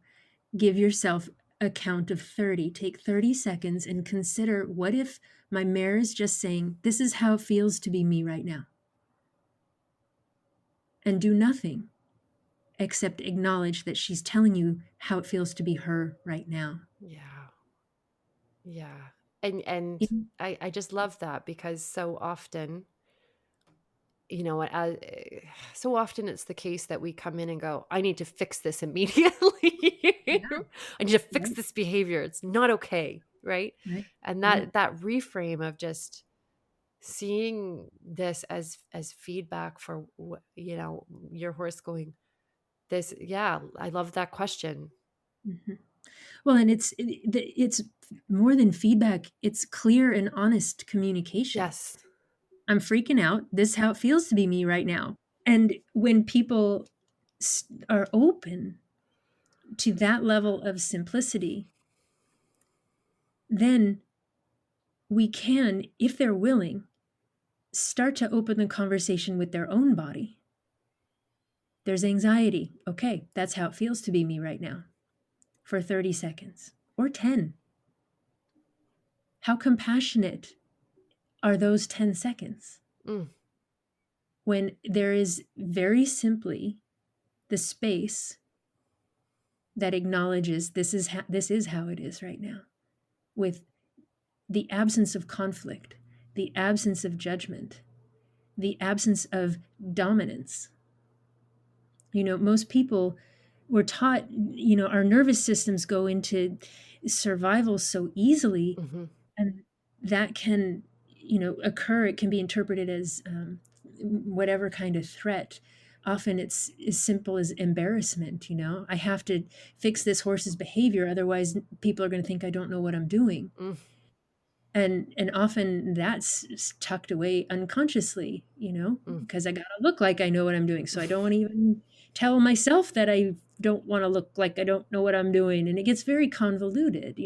Give yourself a count of 30. Take 30 seconds and consider, what if my mare is just saying, this is how it feels to be me right now? And do nothing except acknowledge that she's telling you how it feels to be her right now. yeah. Yeah. And In- I just love that, because so often, so often it's the case that we come in and go, I need to fix this immediately. Yeah, I need to fix right, this behavior. It's not okay. Right. right, And right. that reframe of just seeing this as feedback for, your horse going, this, yeah, I love that question. Mhm. Well, and it's more than feedback. It's clear and honest communication. Yes. I'm freaking out. This is how it feels to be me right now. And when people are open to that level of simplicity, then we can, if they're willing, start to open the conversation with their own body. There's anxiety. Okay, that's how it feels to be me right now, for 30 seconds or 10. How compassionate are those 10 seconds? Mm, When there is very simply the space that acknowledges, this is how it is right now, with the absence of conflict, the absence of judgment, the absence of dominance. Most people were taught, our nervous systems go into survival so easily, mhm, and that can, occur. It can be interpreted as whatever kind of threat. Often it's as simple as embarrassment. I have to fix this horse's behavior, otherwise people are going to think I don't know what I'm doing. mm, And often that's tucked away unconsciously, mm. because I got to look like I know what I'm doing, so I don't want to even tell myself that I don't want to look like I don't know what I'm doing, and it gets very convoluted.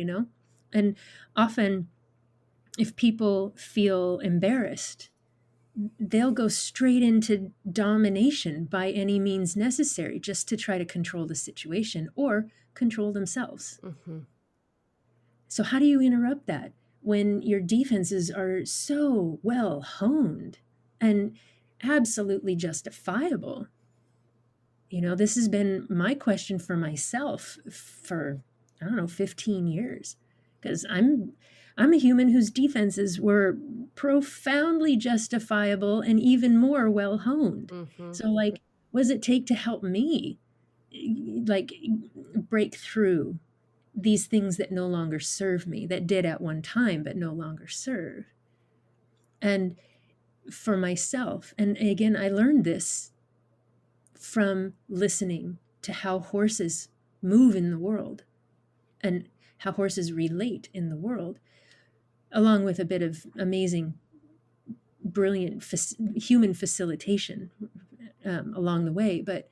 And often, if people feel embarrassed, they'll go straight into domination by any means necessary, just to try to control the situation or control themselves. Mhm, So, how do you interrupt that when your defenses are so well honed and absolutely justifiable? This has been my question for myself for, I don't know, 15 years, because I'm a human whose defenses were profoundly justifiable and even more well honed. mhm, So, like, what does it take to help me, like, break through these things that no longer serve me, that did at one time but no longer serve? And for myself, and again, I learned this from listening to how horses move in the world and how horses relate in the world, along with a bit of amazing, brilliant human facilitation along the way. But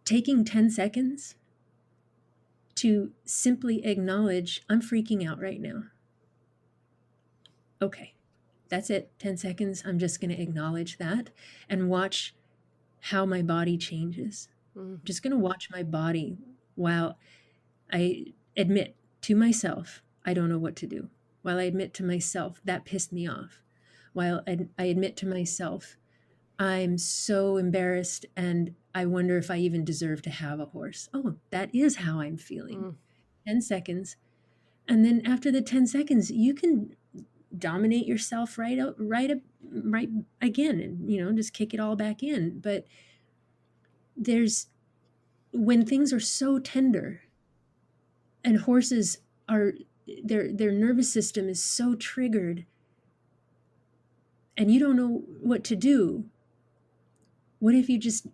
taking 10 seconds to simply acknowledge, I'm freaking out right now. Okay, that's it. 10 seconds. I'm just going to acknowledge that and watch how my body changes. I'm just going to watch my body while I admit to myself, I don't know what to do. While I admit to myself, that pissed me off. While I admit to myself, I'm so embarrassed and I wonder if I even deserve to have a horse. Oh, that is how I'm feeling. 10 seconds. And then after the 10 seconds, you can dominate yourself right again, and just kick it all back in. But when things are so tender and horses are, their nervous system is so triggered and you don't know what to do, what if you just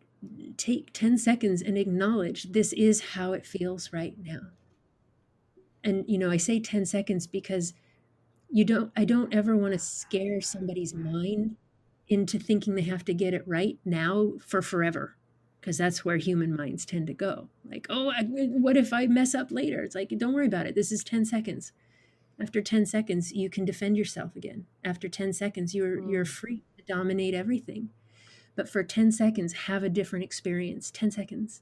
take 10 seconds and acknowledge this is how it feels right now? And I say 10 seconds because I don't ever want to scare somebody's mind into thinking they have to get it right now for forever, because that's where human minds tend to go. Like, oh, what if I mess up later? It's like, don't worry about it. This is 10 seconds. After 10 seconds, you can defend yourself again. After 10 seconds, you're free to dominate everything. But for 10 seconds, have a different experience. 10 seconds.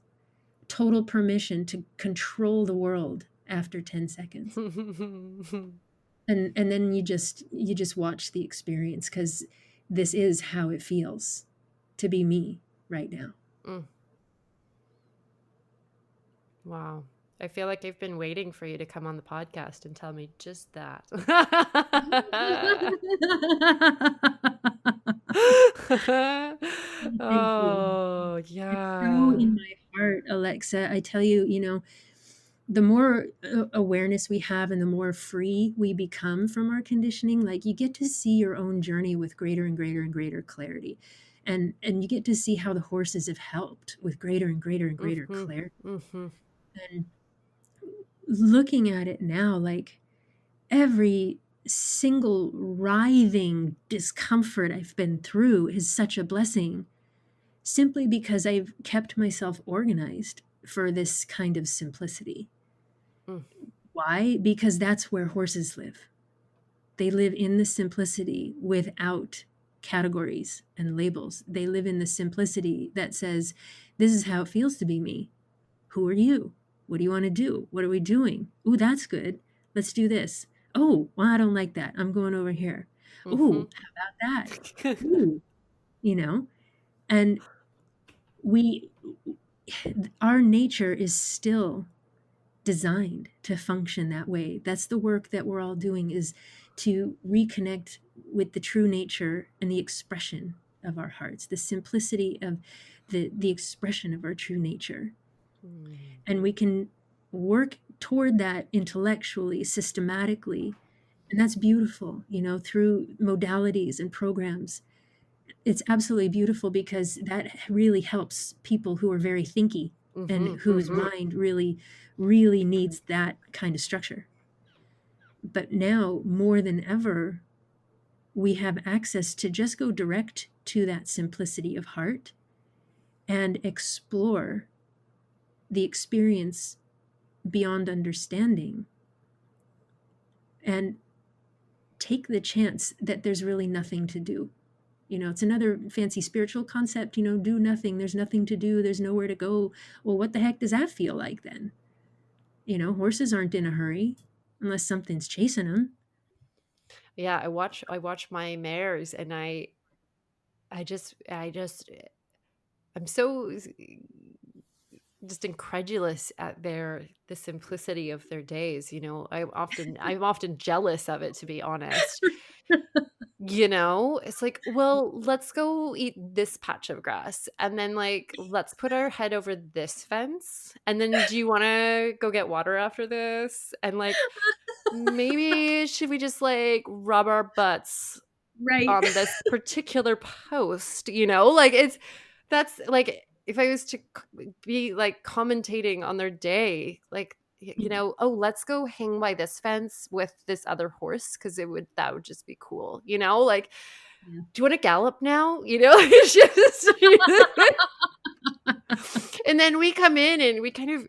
Total permission to control the world after 10 seconds. And then you just watch the experience, because this is how it feels to be me right now. Wow. I feel like I've been waiting for you to come on the podcast and tell me just that. Oh, yeah. It's so in my heart, Alexa. I tell you, the more awareness we have and the more free we become from our conditioning, like, you get to see your own journey with greater and greater and greater clarity. And you get to see how the horses have helped with greater and greater and greater clarity. And looking at it now, like, every single writhing discomfort I've been through is such a blessing, simply because I've kept myself organized for this kind of simplicity. Why? Because that's where horses live. They live in the simplicity without categories and labels. They live in the simplicity that says, this is how it feels to be me. Who are you? What do you want to do? What are we doing? Ooh, that's good. Let's do this. Oh, well, I don't like that. I'm going over here. Ooh, how about that? Ooh, and our nature is still designed to function that way. That's the work that we're all doing, is to reconnect with the true nature and the expression of our hearts, the simplicity of the expression of our true nature. And we can work toward that intellectually, systematically, and that's beautiful, through modalities and programs. It's absolutely beautiful, because that really helps people who are very thinky and whose mind really, really needs that kind of structure. But now, more than ever, we have access to just go direct to that simplicity of heart and explore the experience beyond understanding, and take the chance that there's really nothing to do. It's another fancy spiritual concept, do nothing. There's nothing to do. There's nowhere to go. Well, what the heck does that feel like then? Horses aren't in a hurry unless something's chasing them. Yeah, I watch my mares, and I'm so just incredulous at the simplicity of their days. I'm often jealous of it, to be honest. It's like, well, let's go eat this patch of grass, and then, like, let's put our head over this fence, and then, do you want to go get water after this? And, like, maybe should we just, like, rub our butts Right. on this particular post? Like, that's like, if I was to be, like, commentating on their day, like, oh, let's go hang by this fence with this other horse, because that would just be cool, like, do you want to gallop now? It's And then we come in and we kind of,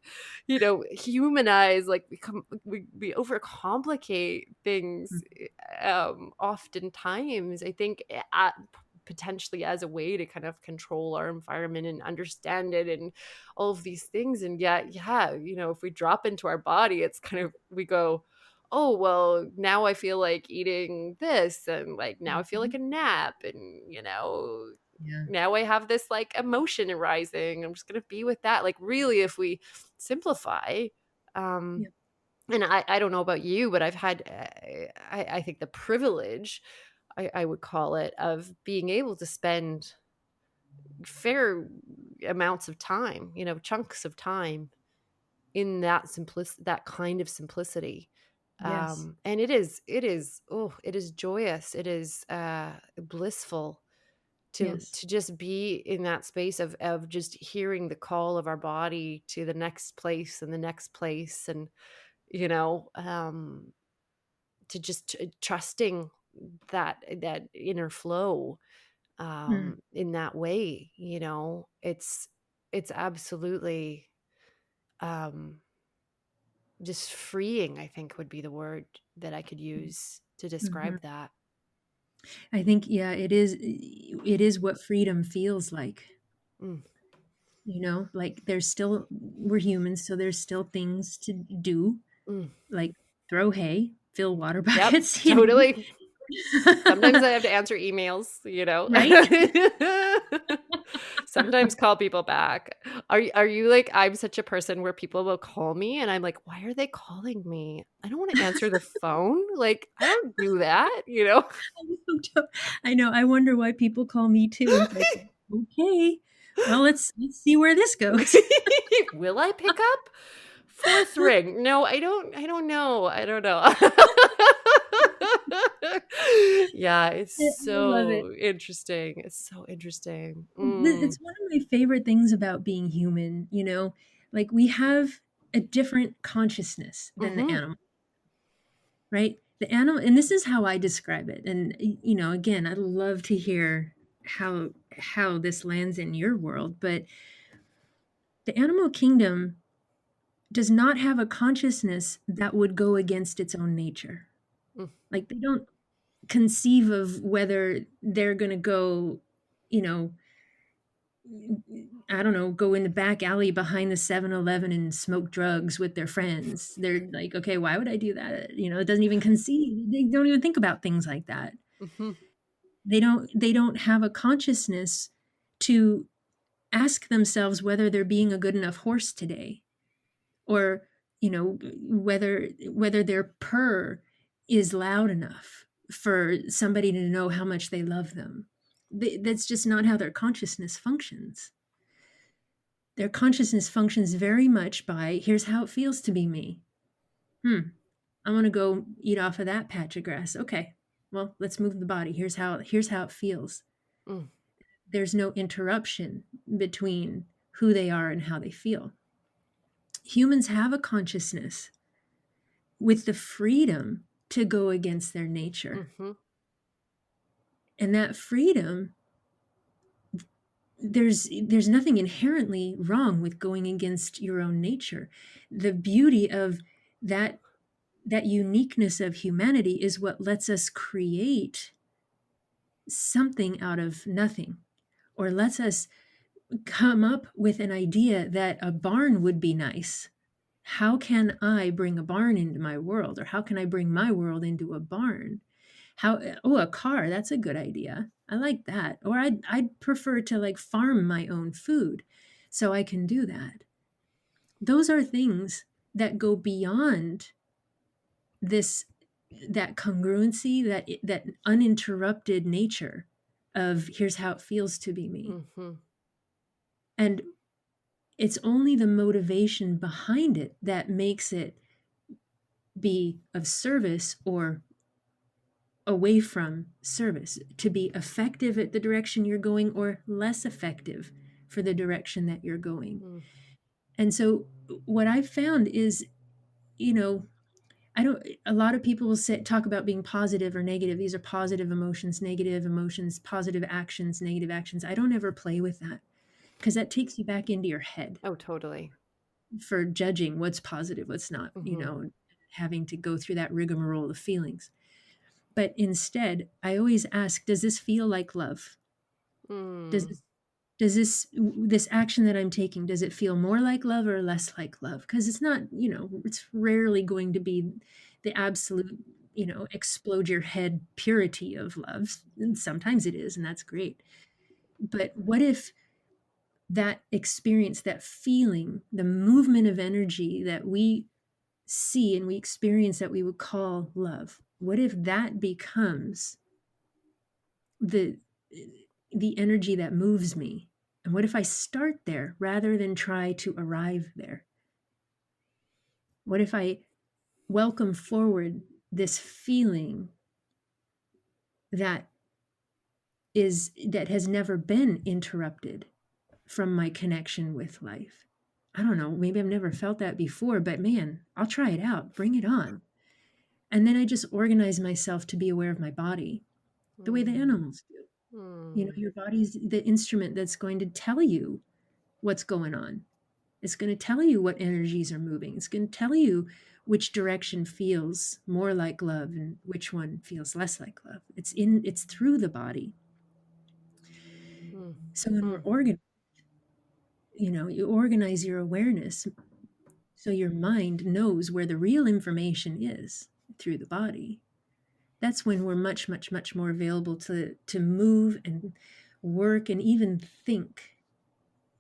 humanize, like we overcomplicate things, oftentimes, I think, potentially as a way to kind of control our environment and understand it and all of these things. And yet, yeah, if we drop into our body, it's kind of, we go, oh, well, now I feel like eating this, and like now I feel like Mhm. a nap, and Yeah. now I have this like emotion arising. I'm just gonna be with that. Like, really, if we simplify, um, Yeah. and I don't know about you, but I've had, I think, the privilege, I would call it, of being able to spend fair amounts of time, chunks of time in that kind of simplicity. Yes. And it is joyous. It is blissful Yes. to just be in that space of just hearing the call of our body to the next place and the next place, and you know um to just trusting that inner flow, Mm. in that way. It's absolutely, um just freeing, I think, would be the word that I could use to Mhm. describe that. I think, yeah, it is what freedom feels like. Mm, Like we're humans, so there's still things to do, mm. like throw hay, fill water Yep, buckets, totally. Sometimes I have to answer emails. Right? Sometimes call people back. Are you like, I'm such a person where people will call me and I'm like, why are they calling me? I don't want to answer the phone. Like, I don't do that. I know. I wonder why people call me too. It's like, okay, well, let's see where this goes. Will I pick up? Fourth ring. No, I don't know. I don't know. Yeah, it's I love it. so interesting. It's so interesting. It's one of my favorite things about being human. Like we have a different consciousness than the Mhm. animal, right? The animal, and this is how I describe it. And again, I'd love to hear how this lands in your world, but the animal kingdom does not have a consciousness that would go against its own nature. Mm, Like they don't conceive of whether they're going to go, you know, I don't know, go in the back alley behind the 7-Eleven and smoke drugs with their friends. They're like, okay, why would I do that? It doesn't even conceive. They don't even think about things like that. mhm, They don't have a consciousness to ask themselves whether they're being a good enough horse today, or whether their purr is loud enough for somebody to know how much they love them. That's just not how their consciousness functions. Their consciousness functions very much by, here's how it feels to be me. I want to go eat off of that patch of grass. Okay, well, let's move the body. Here's how it feels. mm, There's no interruption between who they are and how they feel. Humans have a consciousness with the freedom to go against their nature. mhm, And that freedom, there's nothing inherently wrong with going against your own nature. The beauty of that that uniqueness of humanity is what lets us create something out of nothing, or lets us come up with an idea that a barn would be nice. How can I bring a barn into my world, or how can I bring my world into a barn? A car, that's a good idea. I like that. Or I'd prefer to like farm my own food so I can do that. Those are things that go beyond this that congruency, that uninterrupted nature of here's how it feels to be me. mhm, And it's only the motivation behind it that makes it be of service or away from service, to be effective at the direction you're going or less effective for the direction that you're going. mm, And so what I've found is, you know, I don't a lot of people will talk about being positive or negative. These are positive emotions, negative emotions, positive actions, negative actions. I don't ever play with that. because that takes you back into your head Oh, totally. for judging what's positive, what's not, Mm-hmm. having to go through that rigmarole of feelings. But instead, I always ask, does this feel like love? Does Mm. this this action that I'm taking, does it feel more like love or less like love? Because it's not, it's rarely going to be the absolute, explode your head purity of love. And sometimes it is, and that's great. But what if that experience, that feeling, the movement of energy that we see and we experience that we would call love, what if that becomes the the energy that moves me? And what if I start there rather than try to arrive there? What if I welcome forward this feeling that that has never been interrupted from my connection with life? I don't know, maybe I've never felt that before, but man, I'll try it out. Bring it on. And then I just organize myself to be aware of my body the way the Mm. animals do. Mm. Your body's the instrument that's going to tell you what's going on. It's going to tell you what energies are moving. It's going to tell you which direction feels more like love and which one feels less like love. It's through the body. Mm. So when we're Mm. organized, you organize your awareness so your mind knows where the real information is through the body. That's when we're much, much, much more available to move and work and even think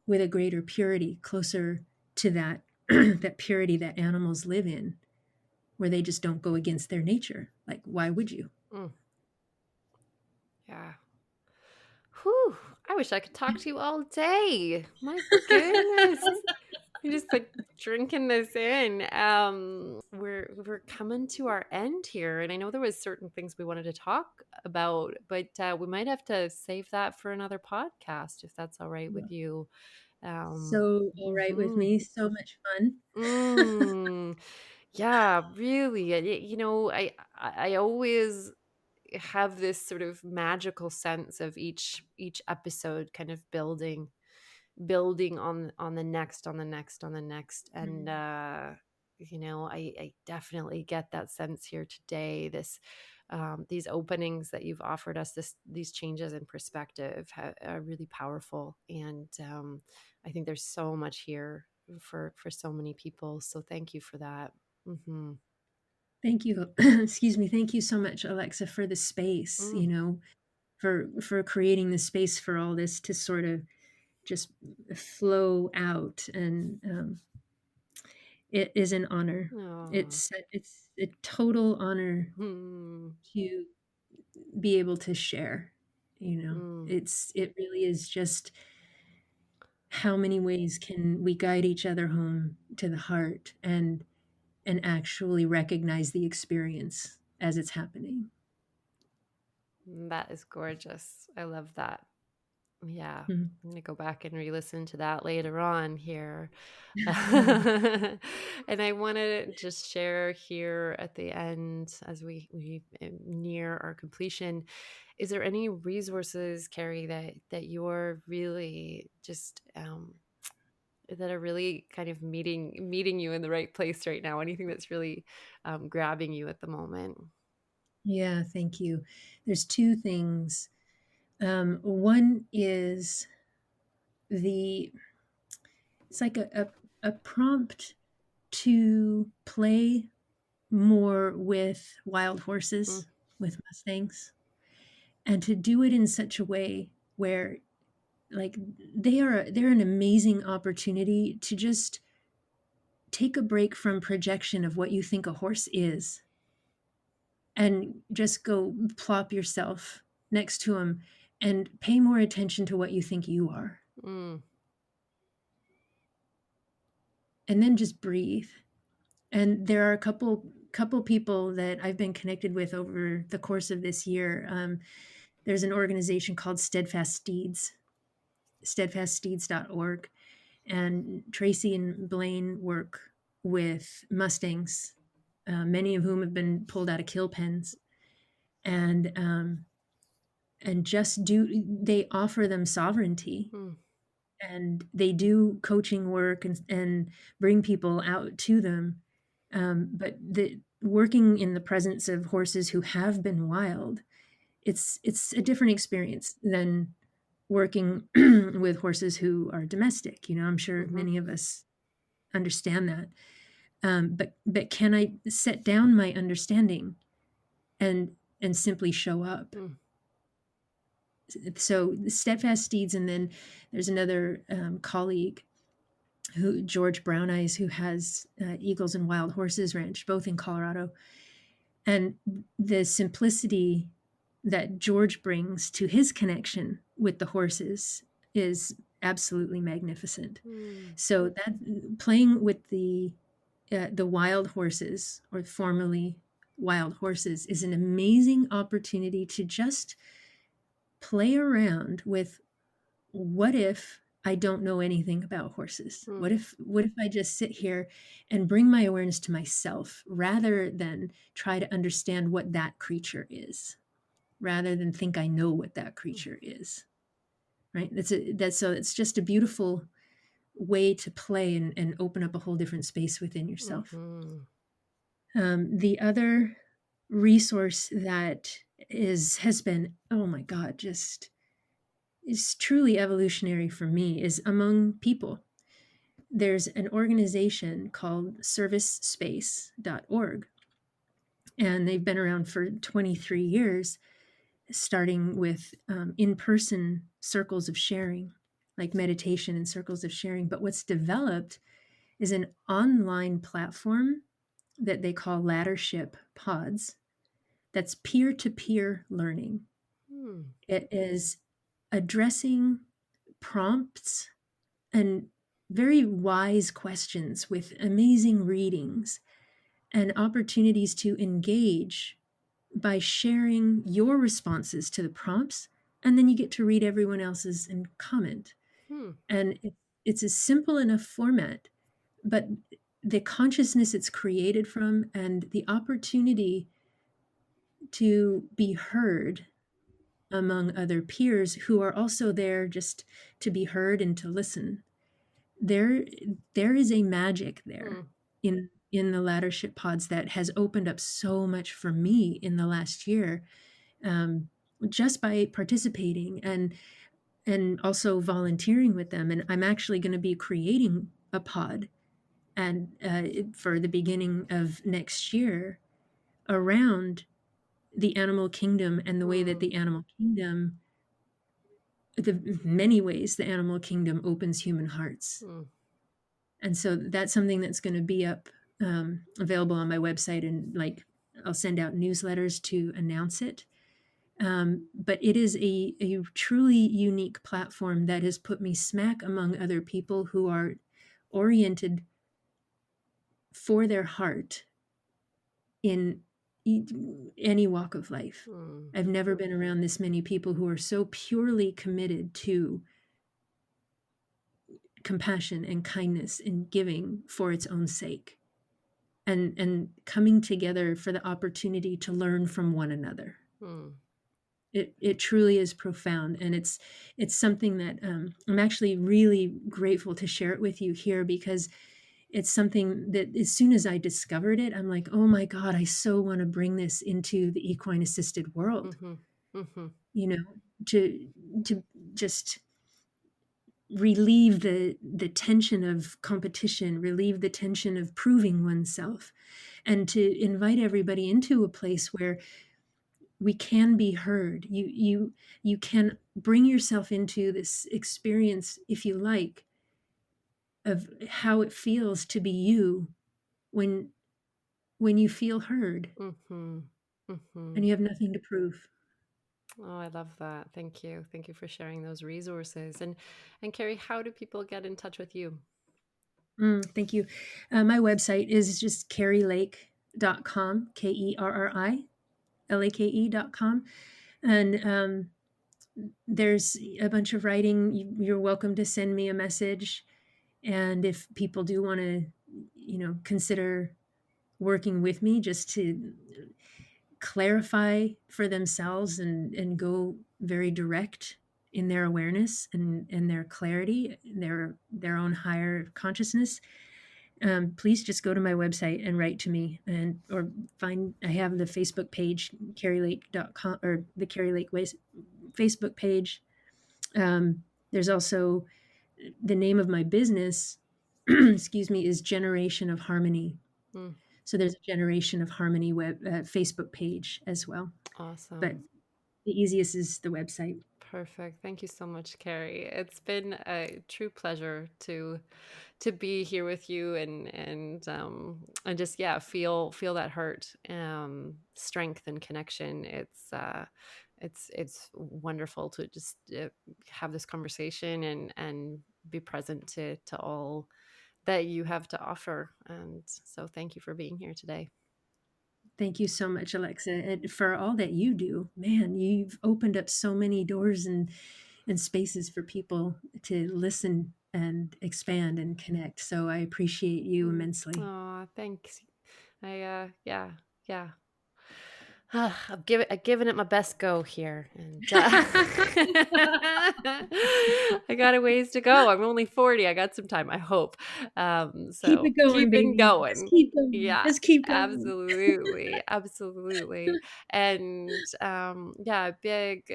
with a greater purity, closer to that that purity that animals live in, where they just don't go against their nature. Like, why would you? Mm. Yeah. Whew. I wish I could talk to you all day. My goodness. I'm just like drinking this in. We're coming to our end here, and I know there was certain things we wanted to talk about, but we might have to save that for another podcast if that's all right with you. So all right with Mhm. me. So much fun. Mm. Yeah, really. I always have this sort of magical sense of each episode kind of building on the next on the next on the next, and Mm. I definitely get that sense here today. These openings that you've offered us, these changes in perspective are really powerful, and I think there's so much here for so many people, so thank you for that. Hmm. Thank you. Excuse me. Thank you so much, Alexa, for the space, Mm. for creating the space for all this to sort of just flow out. And it is an honor. Aw. It's a total honor Hmm. to be able to share. Mm. It really is just how many ways can we guide each other home to the heart and actually recognize the experience as it's happening. That is gorgeous. I love that. Yeah, Mm. I'm gonna go back and re-listen to that later on here. Mm. And I want to just share here at the end as we near our completion. Is there any resources, Kerri, that you're really just that are really kind of meeting you in the right place right now? Anything that's really grabbing you at the moment? Yeah, thank you. There's two things. One is the it's like a prompt to play more with wild Mm. horses, with Mustangs, and to do it in such a way where like they're an amazing opportunity to just take a break from projection of what you think a horse is and just go plop yourself next to him and pay more attention to what you think you are, Mm. and then just breathe. And there are a couple people that I've been connected with over the course of this year. There's an organization called Steadfast Steeds, steadfaststeeds.org, and Tracy and Blaine work with Mustangs, many of whom have been pulled out of kill pens, and just do they offer them sovereignty Mm. and they do coaching work and bring people out to them. But the working in the presence of horses who have been wild, it's a different experience than working with horses who are domestic. I'm sure many of us understand that. But can I set down my understanding and simply show up? So Steadfast Steeds, and then there's another colleague, George Brown Eyes, who has Eagles and Wild Horses Ranch, both in Colorado. And the simplicity that George brings to his connection with the horses is absolutely magnificent. So that playing with the wild horses, or formerly wild horses, is an amazing opportunity to just play around with, what if I don't know anything about horses? What if I just sit here and bring my awareness to myself, rather than try to understand what that creature is, rather than think I know what that creature is, right? So it's just a beautiful way to play and open up a whole different space within yourself. The other resource that has been, oh my God, just is truly evolutionary for me, is among people. There's an organization called servicespace.org, and they've been around for 23 years, starting with in-person circles of sharing, like meditation and circles of sharing. But what's developed is an online platform that they call Laddership Pods, that's peer-to-peer learning. It is addressing prompts and very wise questions with amazing readings and opportunities to engage by sharing your responses to the prompts, and then you get to read everyone else's and comment. And it's a simple enough format, but the consciousness it's created from, and the opportunity to be heard among other peers who are also there just to be heard and to listen, there is a magic there in the Laddership Pods that has opened up so much for me in the last year, just by participating and also volunteering with them. And I'm actually going to be creating a pod, and for the beginning of next year, around the animal kingdom and the way that the animal kingdom, the many ways the animal kingdom opens human hearts. And so that's something that's going to be up, available on my website, and like I'll send out newsletters to announce it. But it is a truly unique platform that has put me smack among other people who are oriented for their heart in any walk of life. I've never been around this many people who are so purely committed to compassion and kindness and giving for its own sake, and coming together for the opportunity to learn from one another. It truly is profound, and it's something that I'm actually really grateful to share it with you here, because it's something that as soon as I discovered it, I'm like, oh my God, I so want to bring this into the equine assisted world. To just relieve the tension of competition, relieve the tension of proving oneself, and to invite everybody into a place where we can be heard. You can bring yourself into this experience, if you like, of how it feels to be you when you feel heard, and you have nothing to prove. Oh, I love that. Thank you. Thank you for sharing those resources. And Kerri, how do people get in touch with you? Thank you. My website is just kerrilake.com, KERRILAKE.com. And there's a bunch of writing. You're welcome to send me a message. And if people do want to, consider working with me just to clarify for themselves and go very direct in their awareness and their clarity, their own higher consciousness, please just go to my website and write to me, and or I have the Facebook page, kerrilake.com, or the Kerri Lake Ways Facebook page. There's also the name of my business, excuse me, is Generation of Harmony. Mm. So there's a Generation of Harmony Facebook page as well. Awesome. But the easiest is the website. Perfect. Thank you so much, Kerri. It's been a true pleasure to be here with you and just feel that heart, strength and connection. It's wonderful to just have this conversation and be present to all that you have to offer. And so thank you for being here today. Thank you so much, Alexa, and for all that you do. Man, you've opened up so many doors and spaces for people to listen and expand and connect. So I appreciate you immensely. Oh, thanks. Yeah. I've given it my best go here, and I got a ways to go. I'm only 40. I got some time, I hope. Keep So it going, keeping baby. Just going. keep going. Yeah, Just keep going. absolutely. And big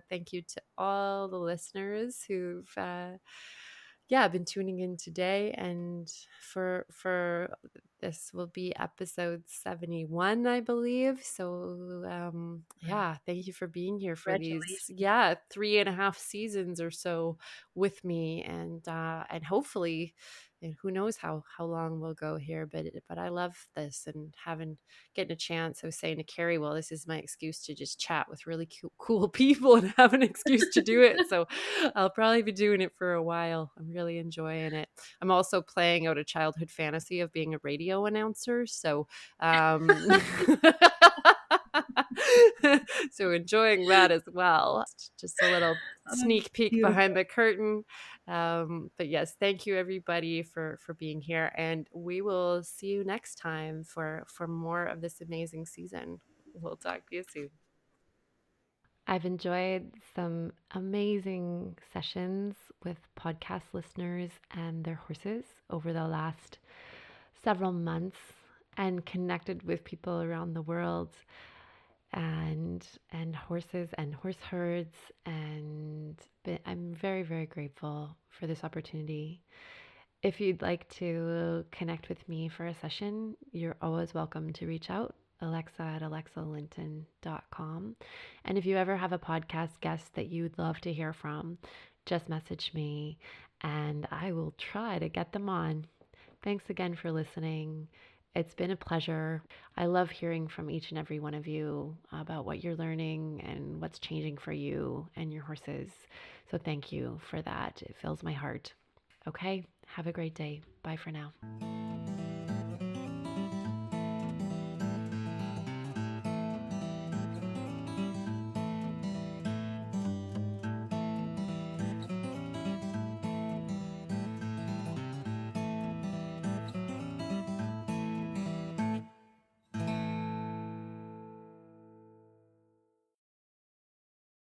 thank you to all the listeners who've been tuning in today. And for this will be episode 71, I believe. So thank you for being here for these 3.5 seasons or so with me, and hopefully, and who knows how long we'll go here, but I love this, and getting a chance. I was saying to Kerri, well, this is my excuse to just chat with really cool people and have an excuse to do it. So I'll probably be doing it for a while. I'm really enjoying it. I'm also playing out a childhood fantasy of being a radio announcer. So so enjoying that as well. Just a little sneak peek behind the curtain. But yes, thank you everybody for being here, and we will see you next time for more of this amazing season. We'll talk to you soon. I've enjoyed some amazing sessions with podcast listeners and their horses over the last several months, and connected with people around the world, and horses and horse herds, and I'm very, very grateful for this opportunity. If you'd like to connect with me for a session, you're always welcome to reach out, alexa@alexalinton.com. And if you ever have a podcast guest that you'd love to hear from, just message me and I will try to get them on. Thanks again for listening. It's been a pleasure. I love hearing from each and every one of you about what you're learning and what's changing for you and your horses. So thank you for that. It fills my heart. Okay, have a great day. Bye for now.